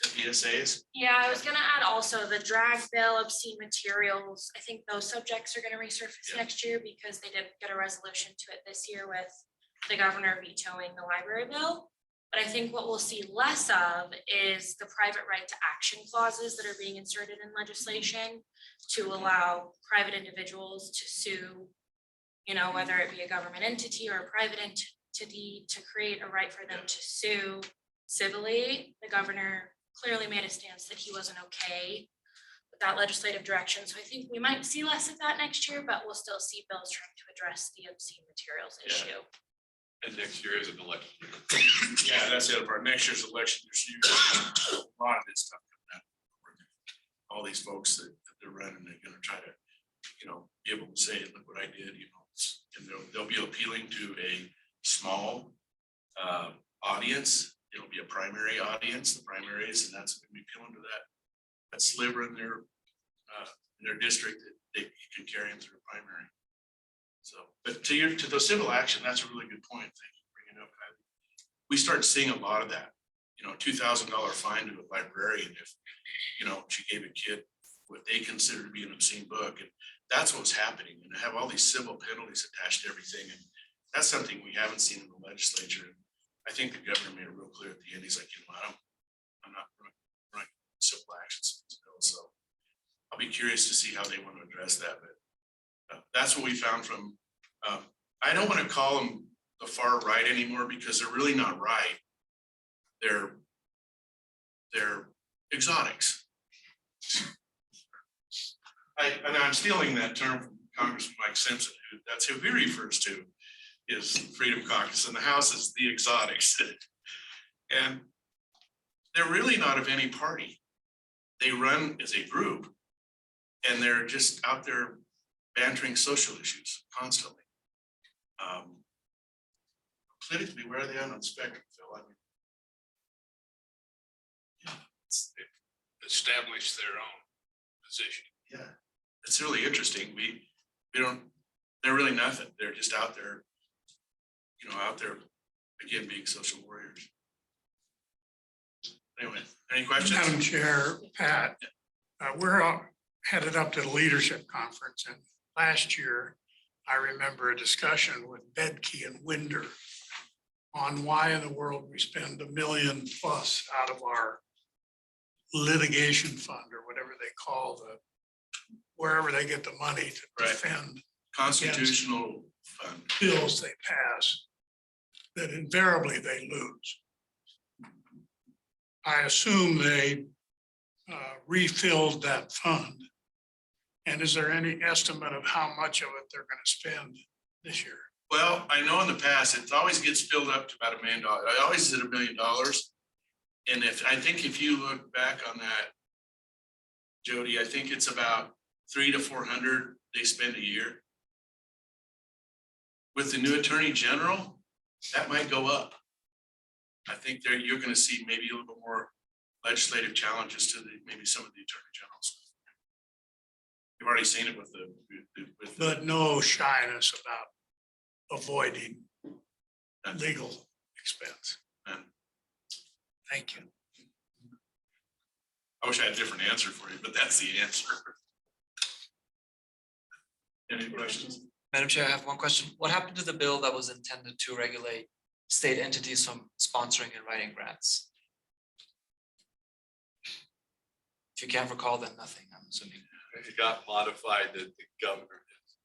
the PSAs. Yeah, I was gonna add also the drag bill, obscene materials. I think those subjects are gonna resurface Yeah. next year because they didn't get a resolution to it this year with the governor vetoing the library bill. But I think what we'll see less of is the private right to action clauses that are being inserted in legislation to allow private individuals to sue, you know, whether it be a government entity or a private entity, to create a right for them to sue civilly. The governor clearly made a stance that he wasn't okay with that legislative direction. So I think we might see less of that next year, but we'll still see bills trying to address the obscene materials Yeah. issue. And next year is an election year. Yeah, that's the other part. Next year's election, there's usually a lot of this stuff coming out. All these folks that they're running, they're gonna try to, you know, be able to say, look what I did, you know, and they'll be appealing to a small audience. It'll be a primary audience, the primaries, and that's gonna be appealing to that sliver in their district that they can carry them through a primary. So, but to the civil action, that's a really good point. Thank you for bringing it up. We start seeing a lot of that, you know, $2,000 fine to a librarian if, you know, she gave a kid what they consider to be an obscene book. And that's what's happening. And I have all these civil penalties attached to everything. And that's something we haven't seen in the legislature. I think the governor made it real clear at the end. He's like, you know, I'm not running civil actions. So I'll be curious to see how they want to address that. But that's what we found from, I don't want to call them the far right anymore because they're really not right. They're exotics. I'm stealing that term from Congressman Mike Simpson, that's who he refers to is Freedom Caucus, and the House is the exotics. And they're really not of any party. They run as a group and they're just out there bantering social issues constantly. Politically, where are they on the spectrum, Phil? I mean, Establish their own position. yeah, it's really interesting. We don't, they're really nothing. They're just out there, you know, out there again, being social warriors. Anyway, any questions? Madam Chair, Pat, we're all headed up to the leadership conference, and last year, I remember a discussion with Bedke and Winder on why in the world we spend $1 million plus out of our litigation fund or whatever they call wherever they get the money to Right. defend Constitutional fund. bills they pass, that invariably they lose. I assume they refilled that fund. And is there any estimate of how much of it they're gonna spend this year? Well, I know in the past, it always gets filled up to about $1 million. I always said $1 million. And I think if you look back on that, Jody, I think it's about 300 to 400 they spend a year. With the new attorney general, that might go up. I think you're gonna see maybe a little bit more legislative challenges to maybe some of the attorney generals. You've already seen it with the, but no shyness about avoiding legal expense. And Thank you. I wish I had a different answer for you, but that's the answer. Any questions? Madam Chair, I have one question. What happened to the bill that was intended to regulate state entities from sponsoring and writing grants? If you can't recall, then nothing, I'm assuming. It got modified that the governor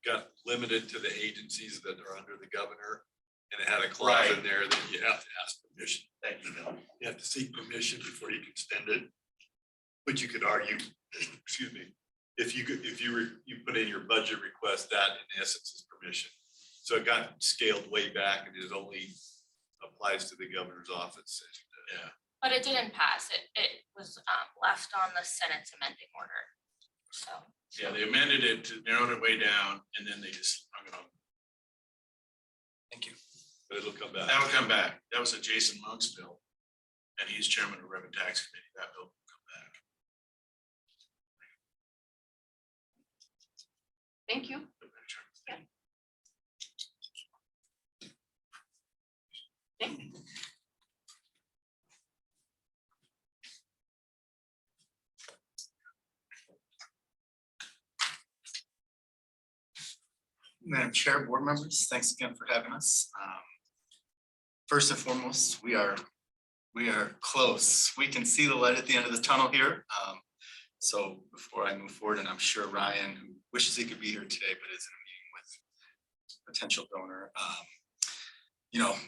got limited to the agencies that are under the governor. And it had a clause in Right. there that you have to ask permission. Thank you, Bill. You have to seek permission before you can spend it. But you could argue, excuse me, if you put in your budget request, that in essence is permission. So it got scaled way back and it only applies to the governor's office. Yeah. But it didn't pass. It was left on the Senate's amending order. So. Yeah, they amended it to narrow it way down and then they just hung it on. Thank you. But it'll come back. That'll come back. That was a Jason Monk's bill. And he's chairman of Revenue Tax Committee. That bill will come back. Thank you. Okay. Madam Chair, board members, thanks again for having us. First and foremost, we are close. We can see the light at the end of the tunnel here. So before I move forward, and I'm sure Ryan, who wishes he could be here today, but is in a meeting with potential donor,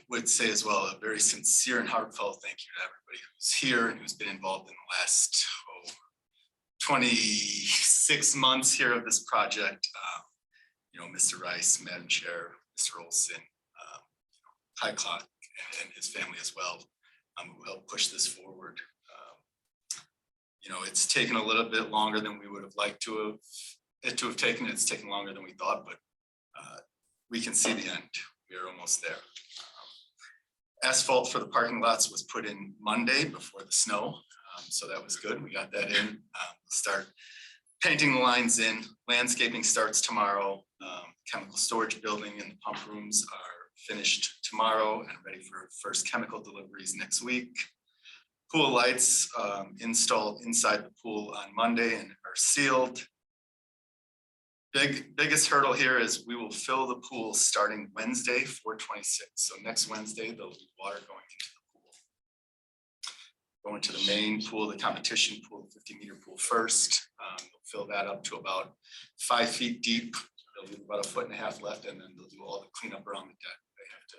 would say as well, a very sincere and heartfelt thank you to everybody who's here and who's been involved in the last 26 months here of this project. Mr. Rice, Madam Chair, Mr. Olson, High Clock and his family as well, who helped push this forward. It's taken a little bit longer than we would have liked to have taken. It's taken longer than we thought, but we can see the end. We are almost there. Asphalt for the parking lots was put in Monday before the snow, so that was good. We got that in. Start painting the lines in. Landscaping starts tomorrow. Chemical storage building and the pump rooms are finished tomorrow and ready for first chemical deliveries next week. Pool lights installed inside the pool on Monday and are sealed. Biggest hurdle here is we will fill the pool starting Wednesday, 4/26. So next Wednesday, there'll be water going into the pool. Going to the main pool, the competition pool, the 50-meter pool first. They'll fill that up to about 5 feet deep. They'll leave about 1.5 feet left, and then they'll do all the cleanup around the deck. They have to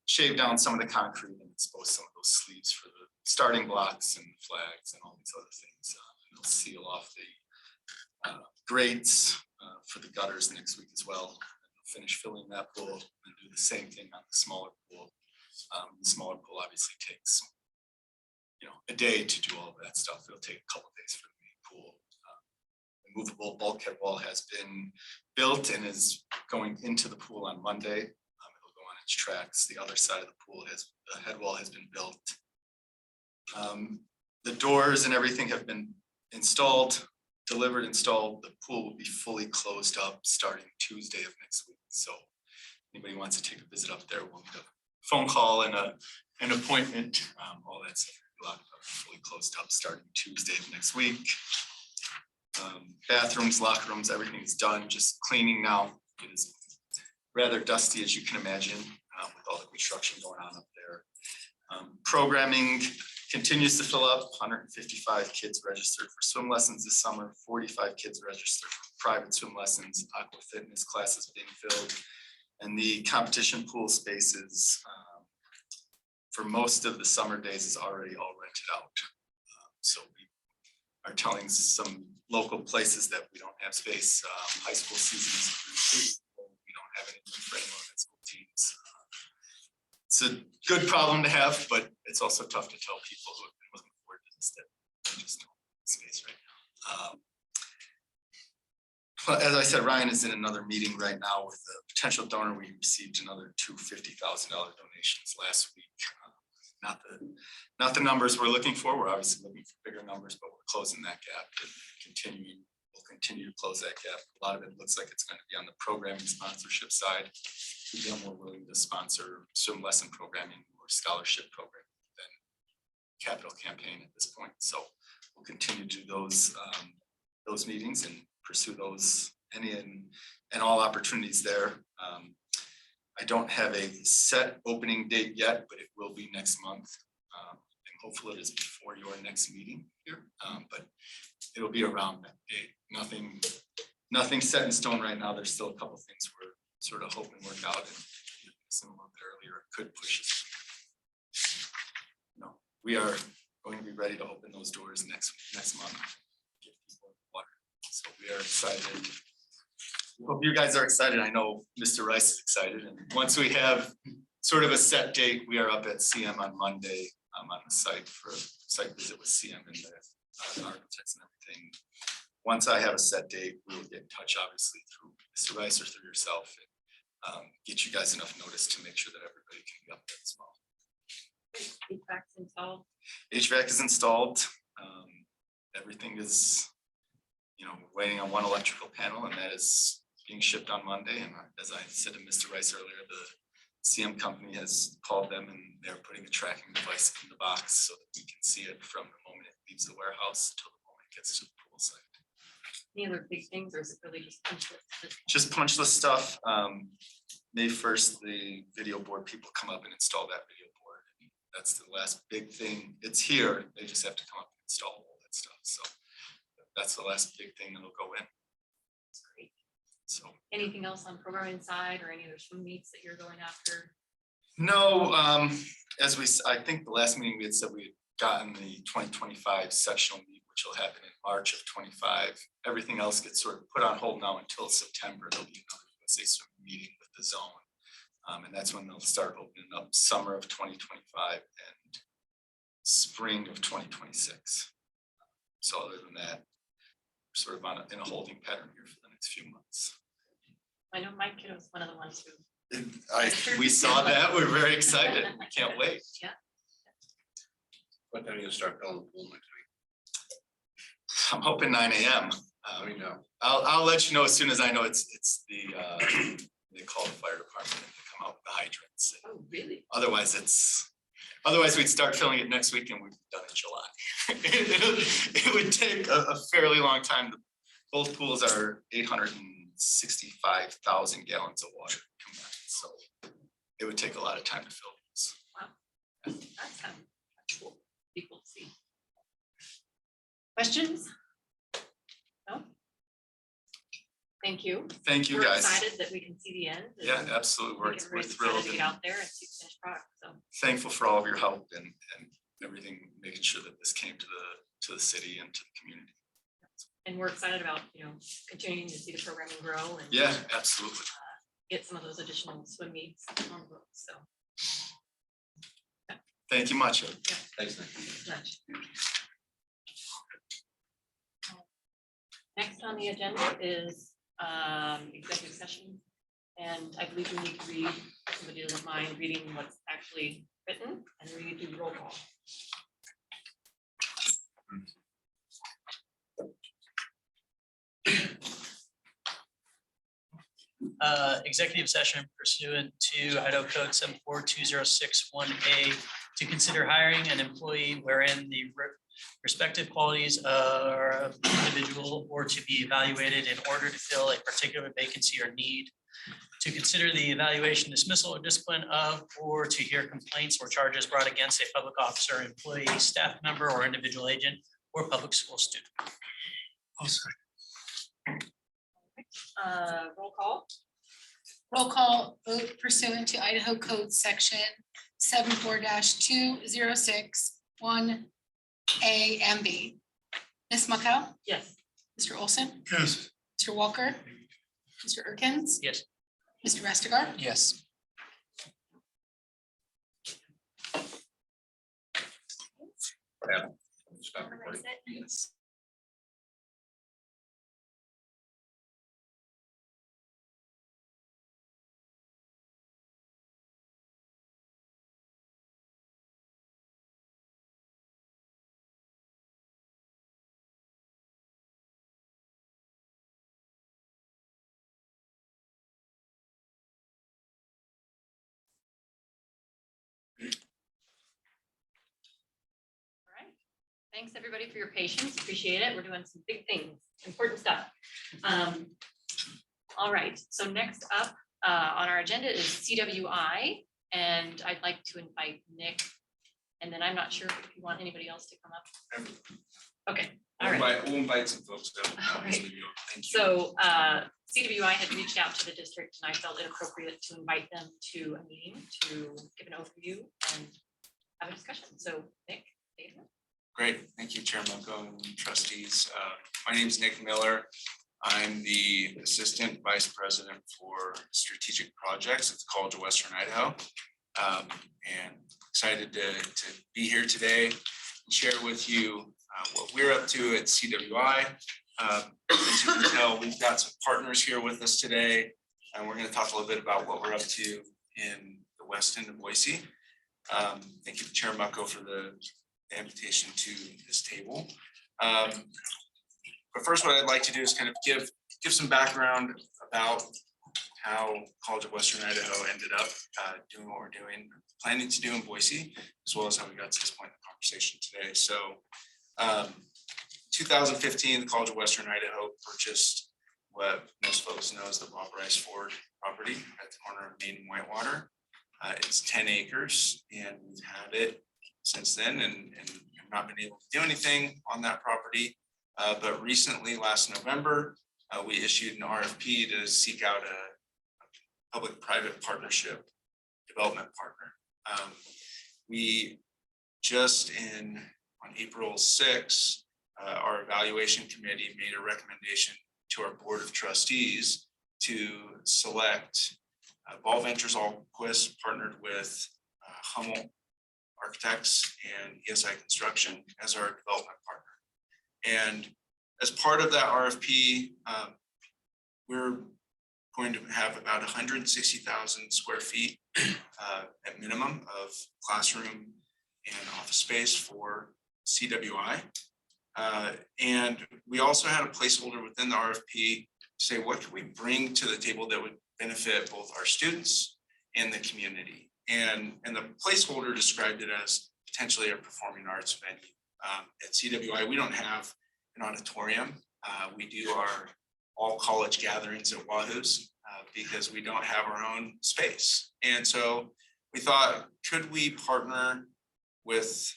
shave down some of the concrete and expose some of those sleeves for the starting blocks and flags and all these other things. They'll seal off the grates for the gutters next week as well. And they'll finish filling that pool and do the same thing on the smaller pool. The smaller pool obviously takes a day to do all of that stuff. It'll take a couple of days for the main pool. The movable bulkhead wall has been built and is going into the pool on Monday. It'll go on its tracks. The other side of the pool the head wall has been built. The doors and everything have been installed, delivered, installed. The pool will be fully closed up starting Tuesday of next week. So anybody wants to take a visit up there, we'll need a phone call and an appointment, all that stuff. Locked up, fully closed up starting Tuesday of next week. Bathrooms, locker rooms, everything is done, just cleaning now. It is rather dusty, as you can imagine, with all the construction going on up there. Programming continues to fill up. 155 kids registered for swim lessons this summer, 45 kids registered for private swim lessons, aqua fitness classes being filled, and the competition pool spaces for most of the summer days is already all rented out. So we are telling some local places that we don't have space. High school season is we don't have anything for anyone at school teams. It's a good problem to have, but it's also tough to tell people who have been looking forward to this that they just don't have space right now. But as I said, Ryan is in another meeting right now with a potential donor. We received another two $50,000 donations last week. Not the numbers we're looking for. We're obviously looking for bigger numbers, but we're closing that gap and continuing we'll continue to close that gap. A lot of it looks like it's gonna be on the programming sponsorship side. We're more willing to sponsor swim lesson programming or scholarship programming than capital campaign at this point. So we'll continue to do those meetings and pursue those any and all opportunities there. I don't have a set opening date yet, but it will be next month. And hopefully it is before your next meeting here, but it'll be around that date. Nothing set in stone right now. There's still a couple things we're sort of hoping work out and some a little bit earlier it could push us. No, we are going to be ready to open those doors next month. Give people water. So we are excited. Hope you guys are excited. I know Mr. Rice is excited, and once we have sort of a set date, we are up at CM on Monday. On the site for a site visit with CM and the architects and everything. Once I have a set date, we will get in touch, obviously, through Mr. Rice or through yourself, and get you guys enough notice to make sure that everybody can be up there as well. HVAC's installed. HVAC is installed. Everything is, waiting on one electrical panel, and that is being shipped on Monday. And as I said to Mr. Rice earlier, the CM company has called them and they're putting a tracking device in the box so that we can see it from the moment it leaves the warehouse until the moment it gets to the pool site. Any other big things, or is it really just punch list? Just punch list stuff. May 1st, the video board people come up and install that video board. That's the last big thing. It's here. They just have to come up and install all that stuff. So that's the last big thing that'll go in. That's great. So Anything else on programming side or any other swim meets that you're going after? no, I think the last meeting we had said we had gotten the 2025 sectional meet, which will happen in March of 25. Everything else gets sort of put on hold now until September. There'll be another USA swim meeting with the zone. And that's when they'll start opening up summer of 2025 and spring of 2026. So other than that, we're sort of in a holding pattern here for the next few months. I know my kid was one of the ones who. We saw that. We're very excited. We can't wait. Yeah. What time are you gonna start filling the pool next week? I'm hoping 9 a.m. Let me know. I'll let you know as soon as I know it's the they call the fire department and they come out with the hydrants. Oh, really? Otherwise we'd start filling it next week and we'd be done in July. It would take a fairly long time. Both pools are 865,000 gallons of water combined, so it would take a lot of time to fill these. That's cool. People see. Questions? No? Thank you. Thank you, We're guys. excited that we can see the end. and Yeah, absolutely. I We're think everybody's thrilled excited to and get out there and see the finished product, so. thankful for all of your help and everything, making sure that this came to the city and to the community. And we're excited about, continuing to see the programming grow and. Yeah, absolutely. Get some of those additional swim meets on the books, so. Thank you much. Thanks, Nick. Much. Next on the agenda is executive session. And I believe we need to read, if somebody doesn't mind reading what's actually written, and we need to do roll call. Executive session pursuant to Idaho Code 742061A to consider hiring an employee wherein the respective qualities of the individual or to be evaluated in order to fill a particular vacancy or need, to consider the evaluation, dismissal, or discipline of, or to hear complaints or charges brought against a public officer, employee, staff member, or individual agent, or public school student. Roll call. Roll call vote pursuant to Idaho Code Section 74-2061A and B. Ms. Muckow, Yes. Mr. Olson, Yes. Mr. Walker, Mr. Erkins, Yes. Mr. Vestergaard. Yes. Stop recording. Yes. Thanks, everybody, for your patience. Appreciate it. We're doing some big things, important stuff. All right, so next up on our agenda is CWI, and I'd like to invite Nick. And then I'm not sure if you want anybody else to come up. Okay, all right. We'll invite some folks down. All right. So CWI had reached out to the district and I felt it appropriate to invite them to a meeting to give an overview and have a discussion. So Nick, David. Great, thank you, Chair Moko and trustees. My name is Nick Miller. I'm the Assistant Vice President for Strategic Projects at the College of Western Idaho. And excited to be here today and share with you what we're up to at CWI. As you can tell, we've got some partners here with us today, and we're going to talk a little bit about what we're up to in the west end of Boise. Thank you, Chair Mucko, for the invitation to this table. But first, what I'd like to do is kind of give some background about how College of Western Idaho ended up doing what we're doing, planning to do in Boise, as well as how we got to this point in the conversation today. So 2015, the College of Western Idaho purchased what most folks know as the Bob Rice Ford property at the corner of Main and Whitewater. It's 10 acres and we've had it since then and have not been able to do anything on that property. But recently, last November, we issued an RFP to seek out a public-private partnership development partner. We just on April 6th, our evaluation committee made a recommendation to our board of trustees to select Ball Ventures Alquist partnered with Hummel Architects and ESI Construction as our development partner. And as part of that RFP, we're going to have about 160,000 square feet at minimum of classroom and office space for CWI. And we also had a placeholder within the RFP to say, what can we bring to the table that would benefit both our students and the community? And the placeholder described it as potentially a performing arts venue. At CWI, we don't have an auditorium. We do our all college gatherings at Wahoo's because we don't have our own space. And so we thought, could we partner with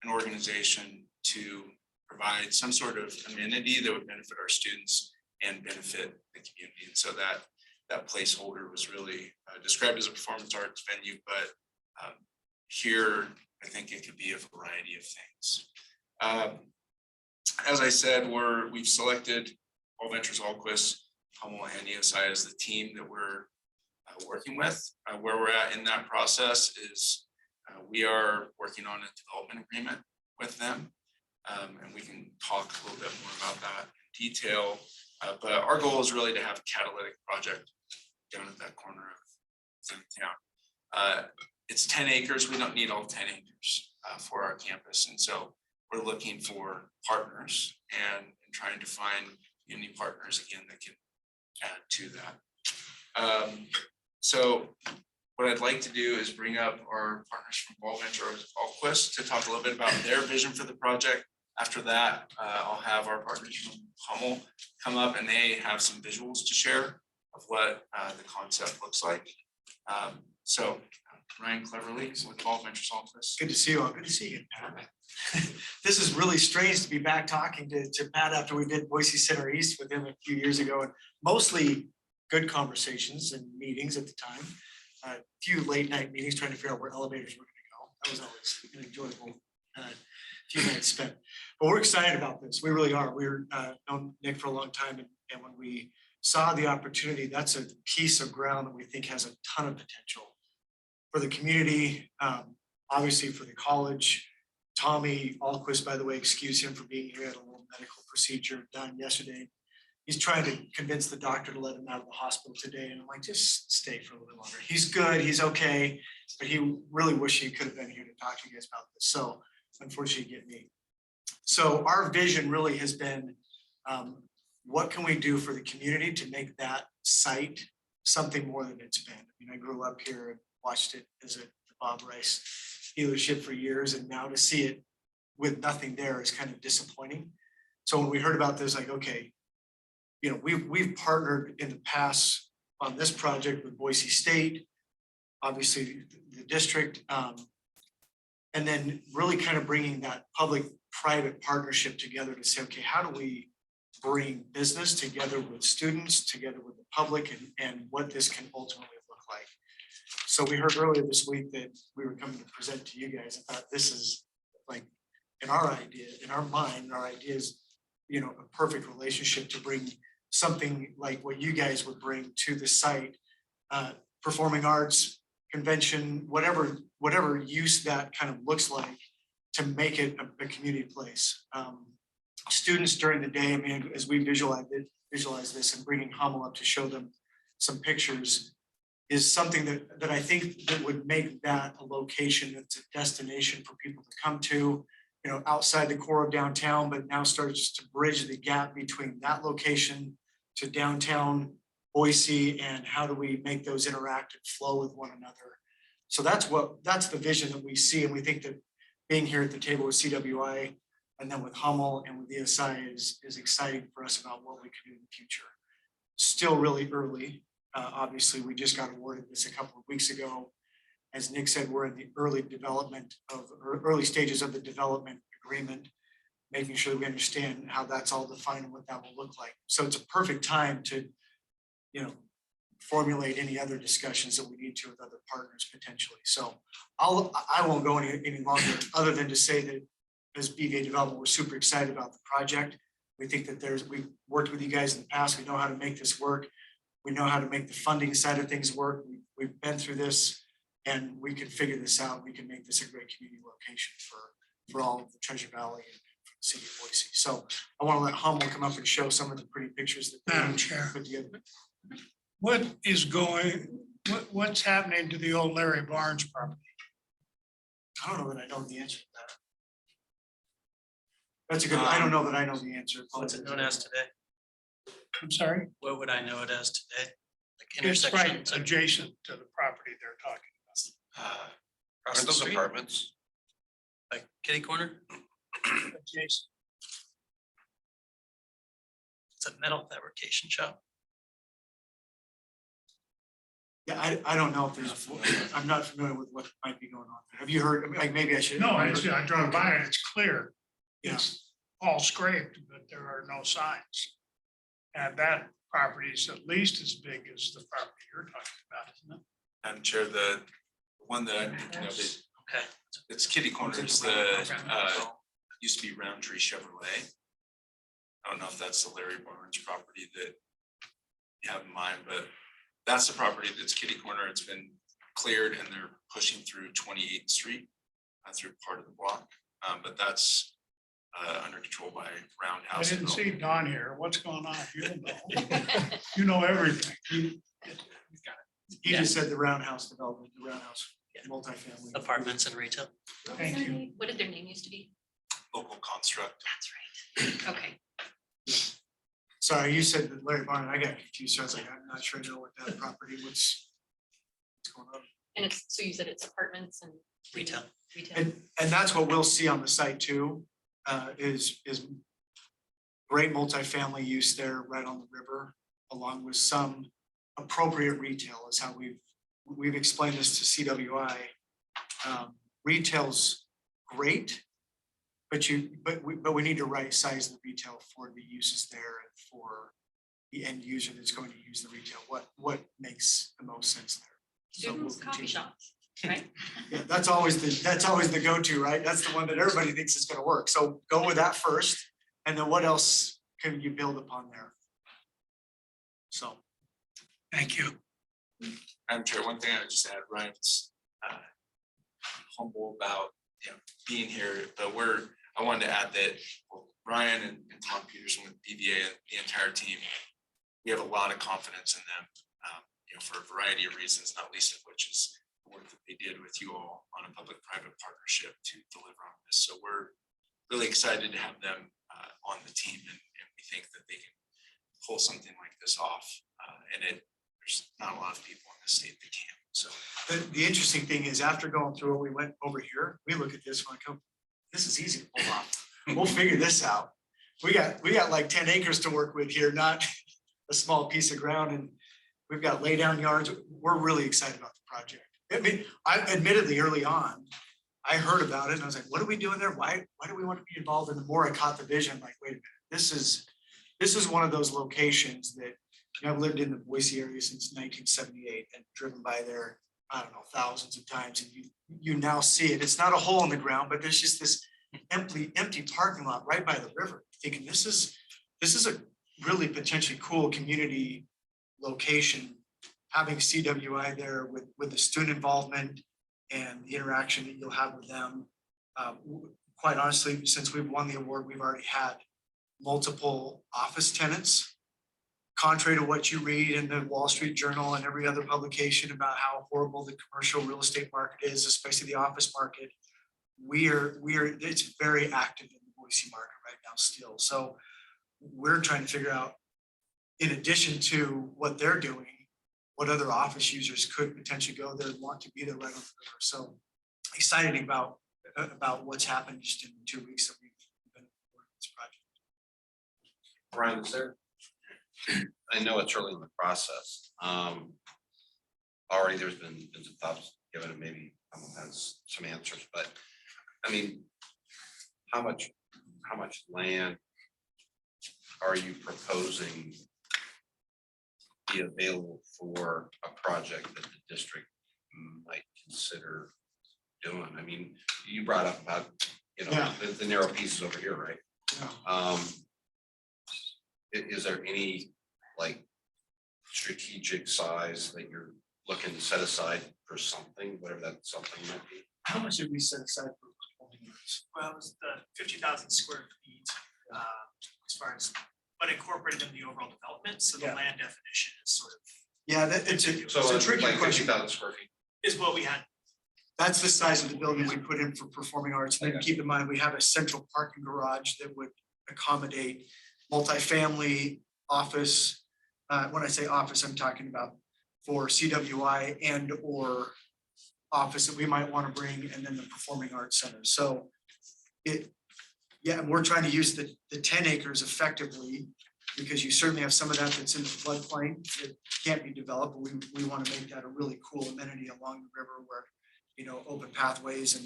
an organization to provide some sort of amenity that would benefit our students and benefit the community? And so that placeholder was really described as a performance arts venue, but here I think it could be a variety of things. As I said, we've selected Ball Ventures Alquist, Hummel, and ESI as the team that we're working with. Where we're at in that process is we are working on a development agreement with them, and we can talk a little bit more about that in detail. But our goal is really to have a catalytic project down at that corner of town. It's 10 acres. We don't need all 10 acres for our campus. And so we're looking for partners and trying to find community partners again that can add to that. So what I'd like to do is bring up our partners from Ball Ventures Alquist to talk a little bit about their vision for the project. After that, I'll have our partners from Hummel come up and they have some visuals to share of what the concept looks like. So Ryan Cleverly with Ball Ventures Alquist. Good to see you all. Good to see you, Pat. This is really strange to be back talking to Pat after we did Boise Center East with him a few years ago, and mostly good conversations and meetings at the time. A few late night meetings trying to figure out where elevators were going to go. That was always an enjoyable few nights spent. But we're excited about this. We really are. We're known Nick for a long time, and when we saw the opportunity, that's a piece of ground that we think has a ton of potential for the community, obviously for the college. Tommy Alquist, by the way, excuse him for being here, had a little medical procedure done yesterday. He's trying to convince the doctor to let him out of the hospital today. And I'm like, just stay for a little bit longer. He's good, he's okay, but he really wish he could have been here to talk to you guys about this. So unfortunately, get me. So our vision really has been, what can we do for the community to make that site something more than it's been? I mean, I grew up here and watched it as the Bob Rice dealership for years, and now to see it with nothing there is kind of disappointing. So when we heard about this, like, okay, you know, we've partnered in the past on this project with Boise State, obviously the district, and then really kind of bringing that public-private partnership together to say, okay, how do we bring business together with students, together with the public, and what this can ultimately look like. So we heard earlier this week that we were coming to present to you guys. I thought this is like, in our mind, our idea is, you know, a perfect relationship to bring something like what you guys would bring to the site, performing arts, convention, whatever use that kind of looks like, to make it a community place. Students during the day, I mean, as we visualize this and bringing Hummel up to show them some pictures is something that I think that would make that a location that's a destination for people to come to, you know, outside the core of downtown, but now starts to bridge the gap between that location to downtown Boise, and how do we make those interact and flow with one another. So that's the vision that we see, and we think that being here at the table with CWI and then with Hummel and with ESI is exciting for us about what we can do in the future. Still really early. Obviously, we just got awarded this a couple of weeks ago. As Nick said, we're in the early stages of the development agreement, making sure that we understand how that's all defined and what that will look like. So it's a perfect time to, you know, formulate any other discussions that we need to with other partners potentially. So I won't go any longer, other than to say that as BVA Development, we're super excited about the project. We think that we've worked with you guys in the past. We know how to make this work. We know how to make the funding side of things work. We've been through this, and we can figure this out. We can make this a great community location for all of the Treasure Valley and for the city of Boise. So I want to let Hummel come up and show some of the pretty pictures that Madam they Chair. put together. What's happening to the old Larry Barnes property? I don't know that I know the answer to that. That's a good, I don't know that I know the answer. What's it known as today? I'm sorry? What would I know it as today? Like It's right intersections of adjacent to the property they're talking across Aren't the those street, apartments? like kitty corner? about. Adjacent. It's a metal fabrication shop. Yeah, I don't know if there's, I'm not familiar with what might be going on there. Have you heard, I mean, like, maybe I should. No, I drove by it, it's clear. Yeah. It's all scraped, but there are no signs. And that property is at least as big as the property you're talking about, isn't it? Madam Chair, the one that I think, you know, Okay. it's kitty corner, it's used to be Roundtree Chevrolet. I don't know if that's the Larry Barnes property that you have in mind, but that's the property that's kitty corner. It's been cleared and they're pushing through 28th Street, through part of the block. But that's under control by I Roundhouse. didn't see Don here. What's going on? You don't know. You know everything. He just said the Roundhouse development, the Roundhouse multifamily. Apartments and retail. Thank you. What did their name used to be? Local construct. That's right. Okay. Sorry, you said that Larry Barnes, I got confused. So I was like, I'm not sure I know what that property, what's going on. And it's, so you said it's apartments and Retail. retail. And that's what we'll see on the site too, is great multifamily use there right on the river, along with some appropriate retail is how we've explained this to CWI. Retail's great, but we need to right size the retail for the uses there and for the end user that's going to use the retail. What makes the most sense there? So we'll Students, coffee continue. shops, right? Yeah, that's always the go-to, right? That's the one that everybody thinks is gonna work. So go with that first, and then what else can you build upon there? So, Thank you. Madam Chair, one thing I would just add, Ryan's humble about, you know, being here, but I wanted to add that Ryan and Tom Peterson with BVA, the entire team, we have a lot of confidence in them, you know, for a variety of reasons, not least of which is the work that they did with you all on a public-private partnership to deliver on this. So we're really excited to have them on the team, and we think that they can pull something like this off. And there's not a lot of people in the state that can. So the interesting thing is after going through what we went over here, we look at this one, this is easy to pull off. We'll figure this out. We got like 10 acres to work with here, not a small piece of ground, and we've got lay down yards. We're really excited about the project. I mean, I admittedly early on, I heard about it and I was like, what are we doing there? Why do we want to be involved? And the more I caught the vision, like, wait a minute, this is one of those locations that, you know, I've lived in the Boise area since 1978 and driven by there, I don't know, thousands of times, and you now see it. It's not a hole in the ground, but there's just this empty parking lot right by the river. Thinking this is a really potentially cool community location. Having CWI there with the student involvement and the interaction that you'll have with them. Quite honestly, since we've won the award, we've already had multiple office tenants. Contrary to what you read in the Wall Street Journal and every other publication about how horrible the commercial real estate market is, especially the office market, it's very active in the Boise market right now still. So we're trying to figure out, in addition to what they're doing, what other office users could potentially go there and want to be there right on the river. So excited about what's happened just in the 2 weeks that we've been working on this project. Brian, is there? I know it's early in the process. Already there's been some thoughts given, and maybe someone has some answers, but I mean, how much land are you proposing be available for a project that the district might consider doing? I mean, you brought up about, you know, Yeah. the narrow pieces over here, right? Yeah. Is there any like strategic size that you're looking to set aside for something, whatever that something might be? How much did we set aside for performing arts? Well, it was the 50,000 square feet, as far as, but incorporated in the overall development, so the Yeah. land definition is sort of, Yeah, it's So a tricky like question. 50,000 square feet. is what we had. That's the size of the building we put in for performing arts. And then keep in mind, we have a central parking garage that would accommodate multifamily office. When I say office, I'm talking about for CWI and or office that we might want to bring, and then the performing arts center. So we're trying to use the 10 acres effectively, because you certainly have some of that that's in the floodplain that can't be developed. But we want to make that a really cool amenity along the river where, you know, open pathways and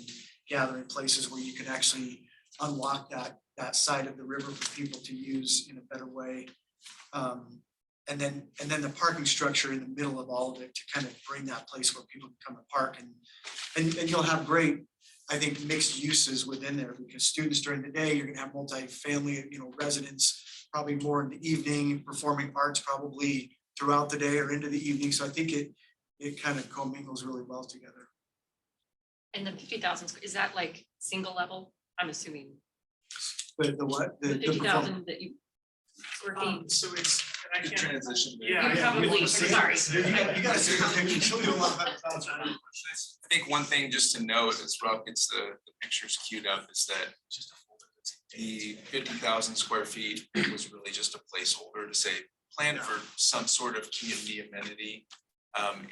gathering places where you can actually unlock that side of the river for people to use in a better way. And then the parking structure in the middle of all of it to kind of bring that place where people can come and park, and you'll have great, I think, mixed uses within there, because students during the day, you're gonna have multifamily, you know, residents, probably more in the evening, performing arts probably throughout the day or into the evening. So I think it kind of commingles really well together. And the 50,000, is that like single level? I'm assuming The what? the 50,000 that you square feet. So it's, and I can't. Transition. Yeah. You probably, sorry. You gotta see the picture. She'll do a lot better. I think one thing just to note as Rob gets the pictures queued up is that the 50,000 square feet was really just a placeholder to say, plan for some sort of community amenity.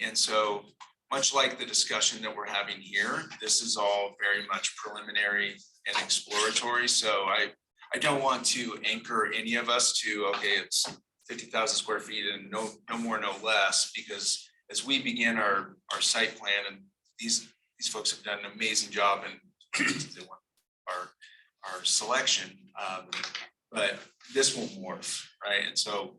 And so much like the discussion that we're having here, this is all very much preliminary and exploratory. So I don't want to anchor any of us to, okay, it's 50,000 square feet and no more, no less, because as we begin our site plan, and these folks have done an amazing job and they want our selection, but this will morph, right? And so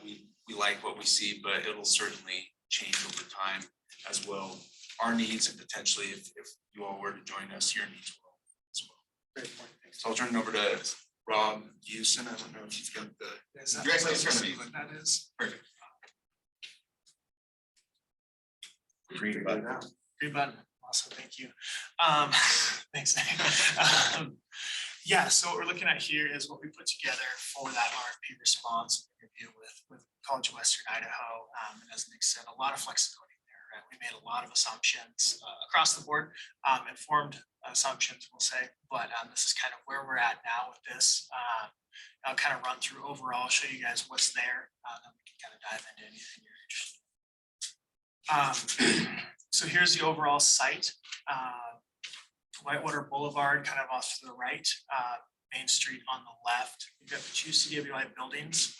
we like what we see, but it'll certainly change over time as well. Our needs, and potentially if you all were to join us, your needs will as well. Great point. Thanks. So I'll turn it over to Rob Houston. I don't know if you've got the. Is that You're actually what in front of me. what that is? Perfect. Green button. Green button, awesome, thank you. Thanks. Yeah, so what we're looking at here is what we put together for that RFP response interview with College of Western Idaho. And as Nick said, a lot of flexibility there, right? We made a lot of assumptions across the board, informed assumptions, we'll say, but this is kind of where we're at now with this. I'll kind of run through overall, show you guys what's there, then we can kind of dive into anything you're interested in. So here's the overall site. Whitewater Boulevard, kind of off to the right, Main Street on the left. We've got the two CWI buildings.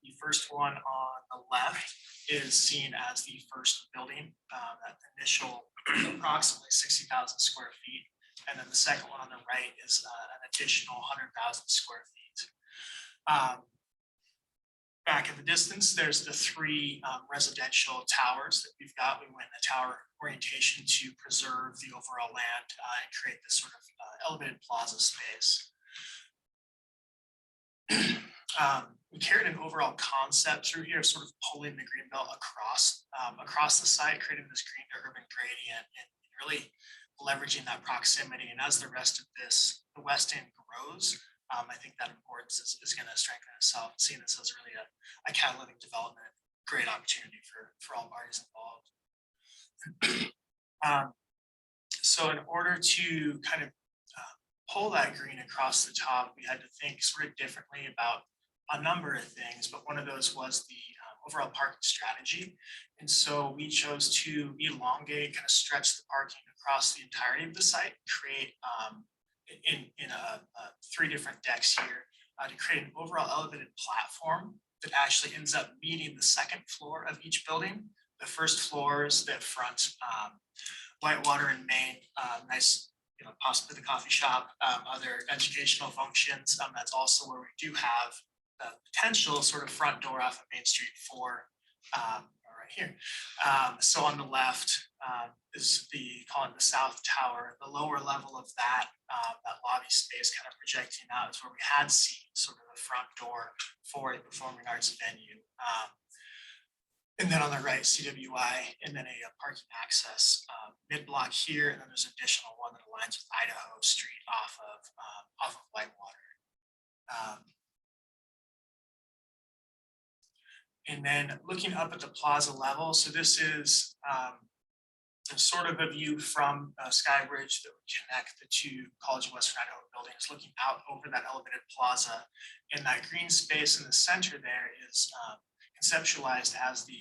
The first one on the left is seen as the first building, that initial approximately 60,000 square feet. And then the second one on the right is an additional 100,000 square feet. Back in the distance, there's the three residential towers that we've got. We went in the tower orientation to preserve the overall land and create this sort of elevated plaza space. We carried an overall concept through here, sort of pulling the greenbelt across the site, creating this green to urban gradient and really leveraging that proximity. And as the rest of this, the West End grows, I think that importance is going to strengthen itself. Seeing this as really a catalytic development, great opportunity for all parties involved. So in order to kind of pull that green across the top, we had to think sort of differently about a number of things, but one of those was the overall parking strategy. And so we chose to elongate, kind of stretch the parking across the entirety of the site, create in three different decks here to create an overall elevated platform that actually ends up meeting the second floor of each building. The first floors that front Whitewater and Main, nice, possibly the coffee shop, other educational functions. That's also where we do have the potential sort of front door off of Main Street for right here. So on the left is call it the South Tower. The lower level of that lobby space kind of projecting out is where we had seen sort of the front door for a performing arts venue. And then on the right, CWI, and then a parking access mid-block here, and then there's an additional one that aligns with Idaho Street off of Whitewater. And then looking up at the plaza level, so this is sort of a view from Skybridge that would connect the two College of Western Idaho buildings, looking out over that elevated plaza. And that green space in the center there is conceptualized as the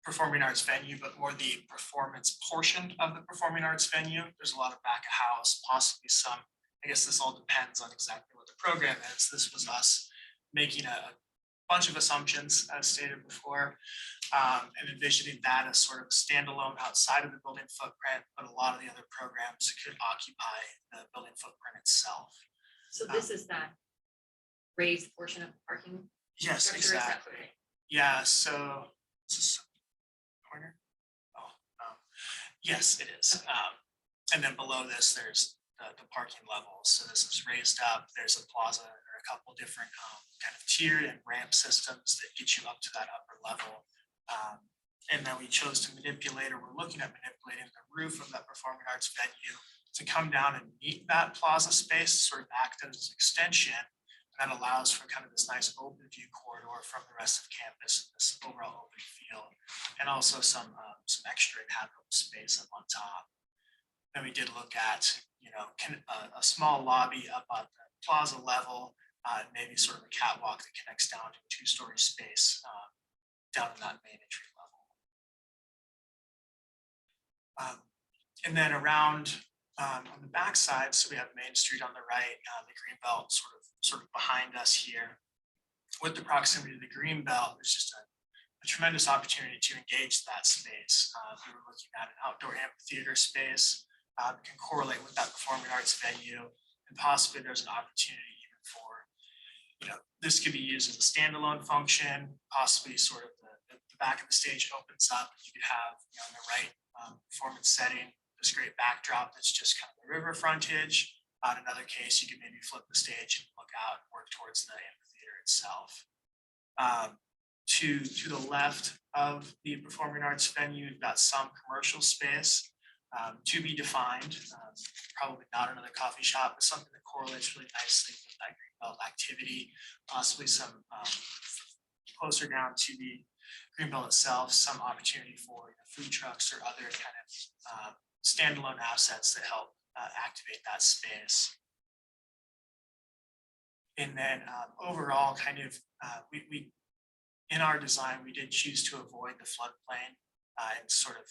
performing arts venue, but more the performance portion of the performing arts venue. There's a lot of back of house, possibly some, I guess this all depends on exactly what the program is. This was us making a bunch of assumptions as stated before, and envisioning that as sort of standalone outside of the building footprint, but a lot of the other programs could occupy the building footprint itself. So this is that raised portion of the parking? Yes, structure, is that exactly. correct? Yeah, so this is corner. Oh, yes, it is. And then below this, there's the parking levels. So this is raised up. There's a plaza or a couple different kind of tiered and ramp systems that get you up to that upper level. And then we chose to manipulate, or we're looking at manipulating the roof of that performing arts venue to come down and meet that plaza space, sort of act as an extension. That allows for kind of this nice open view corridor from the rest of campus, this overall open field, and also some extra habitable space up on top. Then we did look at, a small lobby up on the plaza level, maybe sort of a catwalk that connects down to a two-story space down in that main entry level. And then around on the backside, so we have Main Street on the right, the Greenbelt sort of behind us here. With the proximity to the Greenbelt, there's just a tremendous opportunity to engage that space. We were looking at an outdoor amphitheater space that can correlate with that performing arts venue, and possibly there's an opportunity even for, this could be used as a standalone function, possibly sort of the back of the stage opens up. You could have, on the right performance setting, this great backdrop that's just kind of the river frontage. In another case, you could maybe flip the stage and look out and work towards the amphitheater itself. To the left of the performing arts venue, you've got some commercial space to be defined. Probably not another coffee shop, but something that correlates really nicely with that Greenbelt activity. Possibly some closer down to the Greenbelt itself, some opportunity for food trucks or other kind of standalone assets that help activate that space. And then overall, kind of, we in our design, we did choose to avoid the floodplain and sort of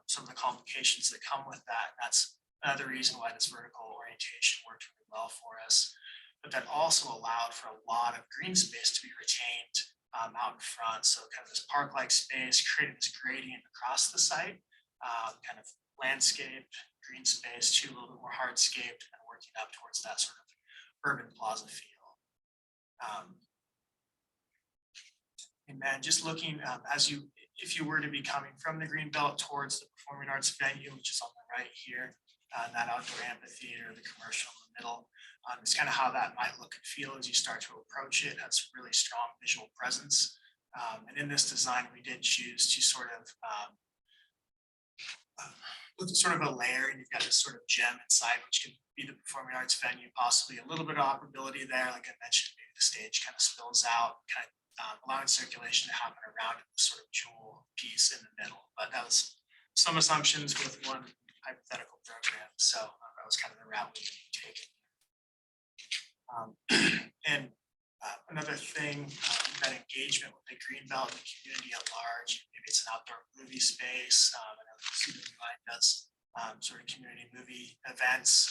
some of the complications that come with that. That's another reason why this vertical orientation worked really well for us. But that also allowed for a lot of green space to be retained out in front. So kind of this park-like space, creating this gradient across the site, kind of landscape, green space to a little bit more hardscaped and working up towards that sort of urban plaza feel. And then just looking if you were to be coming from the green belt towards the performing arts venue, which is on the right here, that outdoor amphitheater, the commercial in the middle, it's kind of how that might look and feel as you start to approach it. Has really strong visual presence. And in this design, we did choose to sort of with sort of a layer, and you've got this sort of gem inside, which can be the performing arts venue, possibly a little bit of operability there. Like I mentioned, maybe the stage kind of spills out, kind of allowing circulation to happen around it, the sort of jewel piece in the middle. But that was some assumptions with one hypothetical program. So that was kind of the route we taken. And another thing, that engagement with the greenbelt and the community at large. Maybe it's an outdoor movie space. I know the Student Line does sort of community movie events.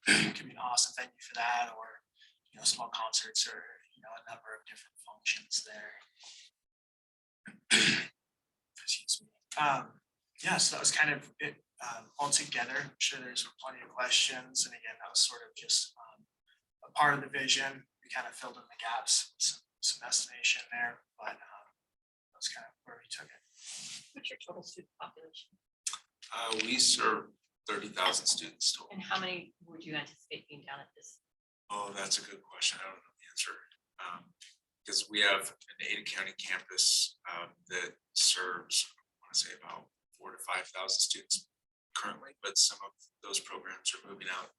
Could be an awesome venue for that, or small concerts, or a number of different functions there. Excuse me. Yeah, so that was kind of it all together. I'm sure there's plenty of questions, and again, that was sort of just a part of the vision. We kind of filled in the gaps, some estimation there, but that's kind of where we took it. What's your total student population? We serve 30,000 students total. And how many would you anticipate being down at this? Oh, that's a good question. I don't know the answer. Because we have an Ada County campus that serves, I want to say about 4,000 to 5,000 students currently, but some of those programs are moving out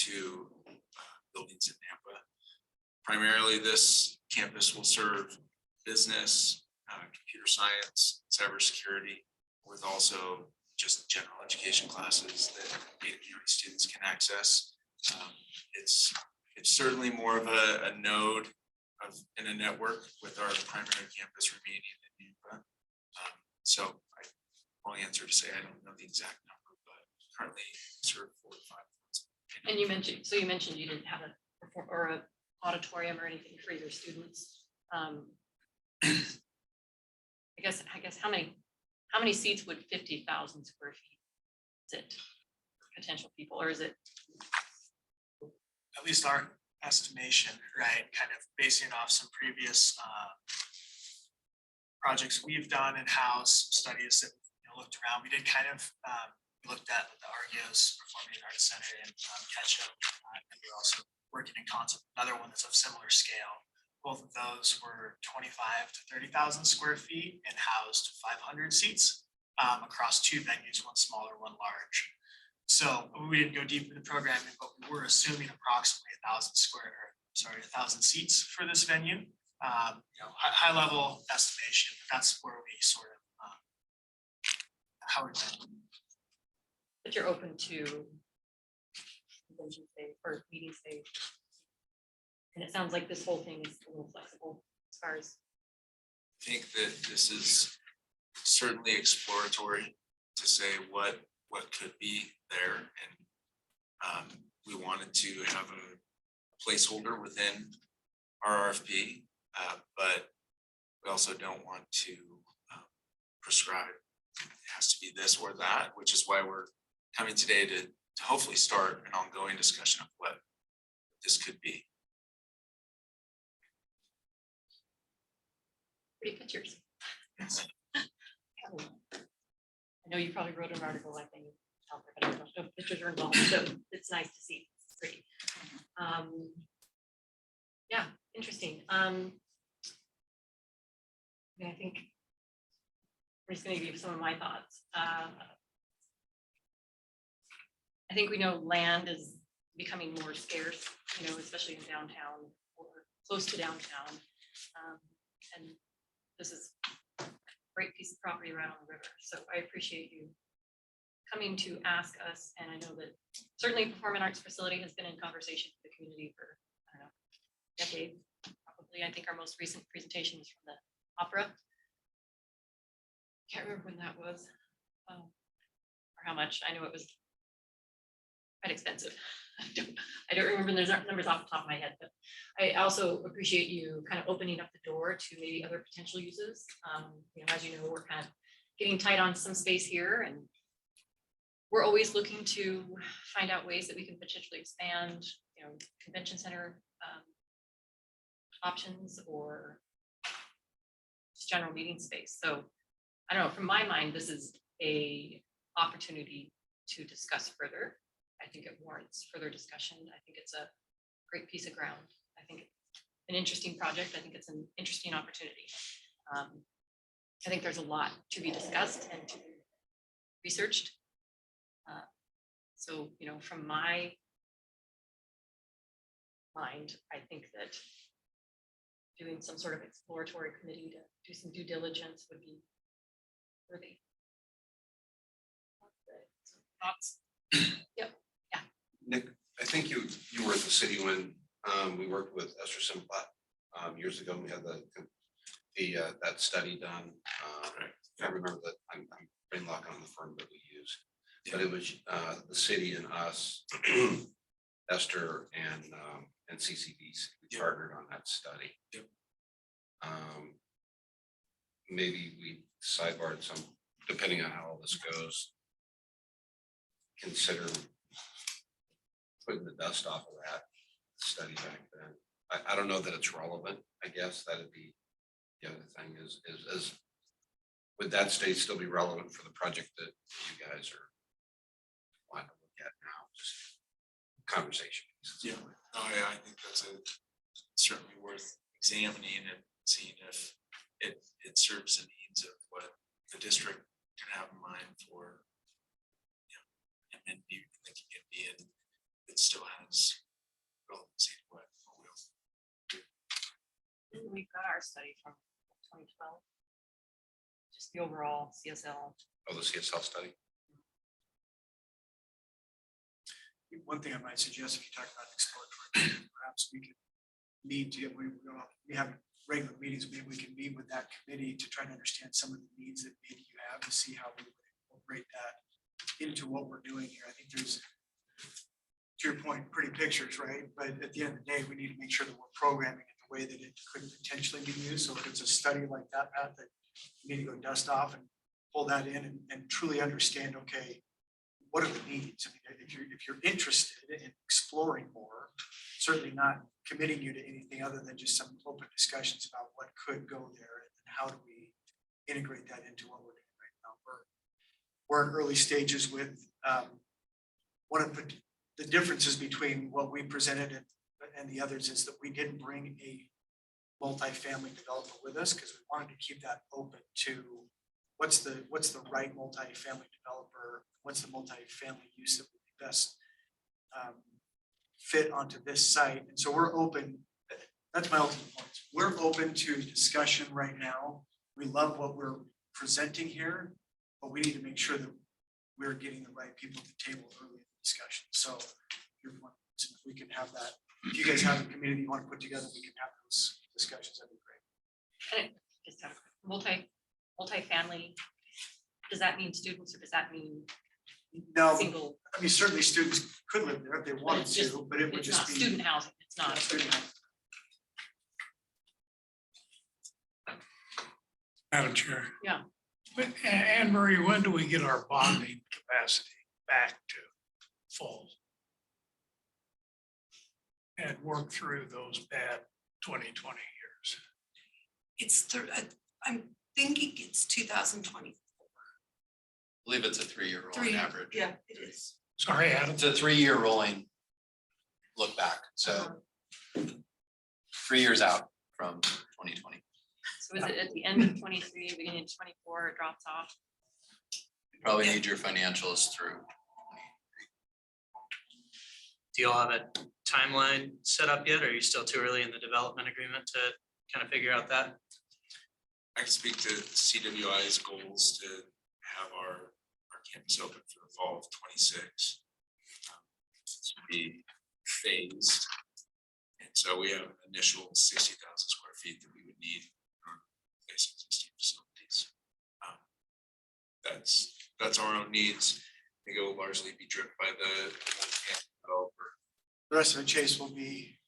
to buildings in Nampa. Primarily, this campus will serve business, computer science, cybersecurity, with also just general education classes that Ada County students can access. It's certainly more of a node in a network with our primary campus remaining in Nampa. So long answer to say I don't know the exact number, but currently serve 4,000 to 5,000. And you mentioned you didn't have a auditorium or anything for your students. I guess how many seats would 50,000 square feet sit for potential people, or is it? At least our estimation, right? Kind of basing off some previous projects we've done in-house, studies that looked around. We did kind of we looked at the Argos Performing Arts Center in Ketchum, and we're also working in concept another one that's of similar scale. Both of those were 25 to 30,000 square feet and housed 500 seats across two venues, one smaller, one large. So we didn't go deep into the programming, but we were assuming approximately 1,000 seats for this venue. High level estimation, but that's where we sort of how we went. But you're open to convention space or meeting space. And it sounds like this whole thing is a little flexible as far as. I think that this is certainly exploratory to say what could be there, and we wanted to have a placeholder within our RFP, but we also don't want to prescribe it has to be this or that, which is why we're coming today to hopefully start an ongoing discussion of what this could be. Pretty pictures. I know you probably wrote an article, I think, out there, but I don't know if pictures are involved, so it's nice to see. It's pretty. Yeah, interesting. I think I'm just going to give some of my thoughts. I think we know land is becoming more scarce, especially in downtown or close to downtown. And this is a great piece of property right on the river. So I appreciate you coming to ask us. And I know that certainly Performing Arts Facility has been in conversation with the community for, I don't know, decades. Probably, I think our most recent presentation was from the opera. Can't remember when that was, or how much. I know it was quite expensive. I don't remember those numbers off the top of my head, but I also appreciate you kind of opening up the door to maybe other potential uses. You know, as you know, we're kind of getting tight on some space here, and we're always looking to find out ways that we can potentially expand, you know, convention center options or just general meeting space. So I don't know, from my mind, this is a opportunity to discuss further. I think it warrants further discussion. I think it's a great piece of ground. I think it's an interesting project. I think it's an interesting opportunity. I think there's a lot to be discussed and to be researched. So, you know, from my mind, I think that doing some sort of exploratory committee to do some due diligence would be worthy. Thoughts? Yep. Nick, I think you were at the city when we worked with Esther Simplat years ago. We had that study done. I remember that. I'm brain locking on the firm that we use, but it was the city and us, Esther and CCDC. We partnered on that study. Yep. Maybe we sidebarred some, depending on how all this goes. Consider putting the dust off of that study back then. I don't know that it's relevant. I guess that'd be the other thing is would that state still be relevant for the project that you guys are wanting to look at now? Just conversation. Yeah, oh yeah, I think that's certainly worth examining and seeing if it serves the needs of what the district can have in mind for, you know, and you thinking it being, it still has relevancy to what we'll. We've got our study from 2012. Just the overall CSL. Oh, the CSL study. One thing I might suggest, if you talk about exploratory, perhaps we could meet, we have regular meetings, maybe we can meet with that committee to try to understand some of the needs that maybe you have to see how we would incorporate that into what we're doing here. I think there's, to your point, pretty pictures, right? But at the end of the day, we need to make sure that we're programming it the way that it could potentially be used. So if it's a study like that, Pat, that you need to go dust off and pull that in and truly understand, okay, what are the needs? I mean, if you're interested in exploring more, certainly not committing you to anything other than just some open discussions about what could go there and how do we integrate that into what we're doing right now. We're in early stages with one of the differences between what we presented and the others is that we didn't bring a multifamily developer with us because we wanted to keep that open to what's the right multifamily developer, what's the multifamily use that would be best fit onto this site. And so we're open, that's my ultimate point. We're open to discussion right now. We love what we're presenting here, but we need to make sure that we're getting the right people at the table early in the discussion. So your point, if we can have that, if you guys have a community you want to put together, we can have those discussions, that'd be great. And just have multifamily, does that mean students or does that mean No, single? I mean, certainly students could live there if they wanted it's just- to, but it would It's just not be. student housing, it's not. Student housing. Madam Chair. Yeah. But Anne Marie, when do we get our bonding capacity back to full? And work through those bad 2020 years? It's, I'm thinking it's 2020. Believe it's a 3-year rolling average. Yeah, it is. Sorry, Adam. It's a 3-year rolling look back, so 3 years out from 2020. So is it at the end of 23, beginning of 24, it drops off? You probably need your financials through. Do you all have a timeline set up yet? Or are you still too early in the development agreement to kind of figure out that? I can speak to CWI's goals to have our campus open for the fall of 26. To be phased. And so we have an initial 60,000 square feet that we would need for existing facilities. That's our own needs. think it will largely be driven by the developer. The rest of it, Chase, will be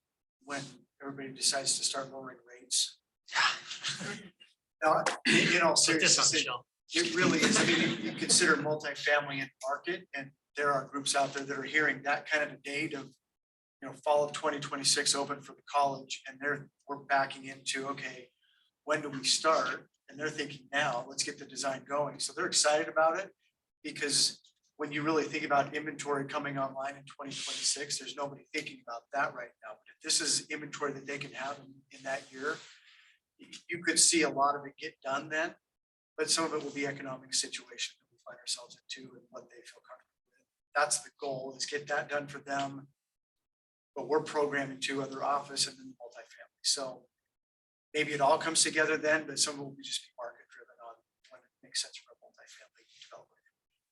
when everybody decides to start lowering rates. No, in all Put this on seriousness, the shelf. it really is. I mean, you consider multifamily in market, and there are groups out there that are hearing that kind of a date of, fall of 2026 open for the college, and we're backing into, okay, when do we start? And they're thinking now, let's get the design going. So they're excited about it, because when you really think about inventory coming online in 2026, there's nobody thinking about that right now. But if this is inventory that they can have in that year, you could see a lot of it get done then, but some of it will be economic situation that we find ourselves in too, and what they feel comfortable with. That's the goal, is get that done for them. But we're programming to other office and then multifamily. So maybe it all comes together then, but some of it will just be market driven on when it makes sense for a multifamily developer.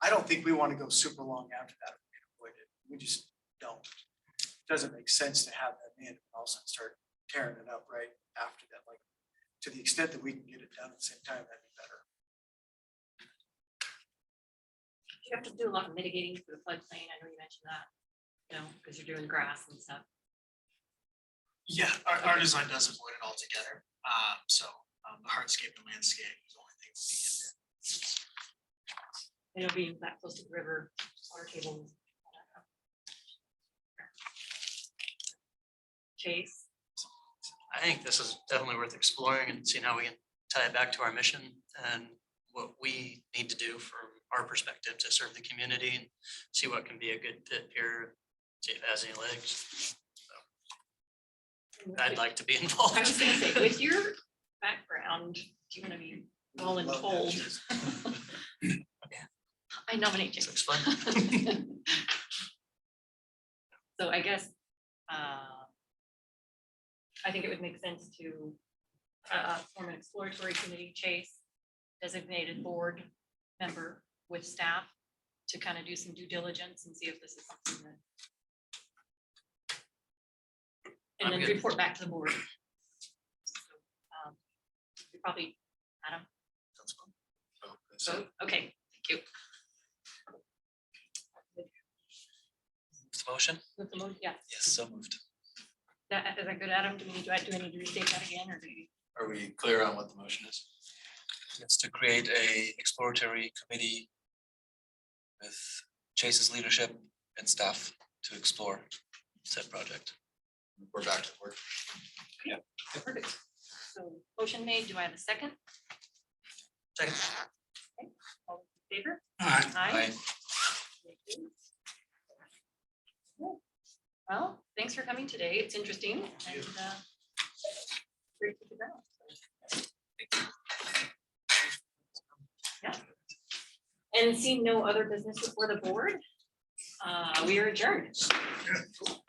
I don't think we want to go super long after that if we can avoid it. We just don't. It doesn't make sense to have them in and also start tearing it up right after that. Like, to the extent that we can get it done at the same time, that'd be better. You have to do a lot of mitigating for the floodplain. I know you mentioned that, because you're doing grass and stuff. Yeah, our design does avoid it altogether. So the hardscape and landscape is the only thing we need in there. It'll be that close to the river, water tables. Chase, I think this is definitely worth exploring and seeing how we can tie it back to our mission and what we need to do from our perspective to serve the community and see what can be a good fit here, see if it has any legs. So I'd like to be I was involved. gonna say, with your background, do you want to be voluntold? I nominate you. So explain. So I guess, I think it would make sense to form an exploratory committee, Chase, designated board member with staff to kind of do some due diligence and see if this is something that. And I'm then good. report back to the board. So, you probably, Adam, so, okay, thank you. Motion? With the motion, yeah, Yes, so moved. is that good, Adam? Do I need to restate that again, or do you? Are we clear on what the motion is? It's to create a exploratory committee with Chase's leadership and staff to explore said project. We're back to work. Perfect. So motion made, do I have a second? Second. Okay, all in favor? Aye. Aye. Thank you. Well, thanks for coming today. It's interesting and great to get out. Yeah. And seeing no other business before the board, we are adjourned. Yeah.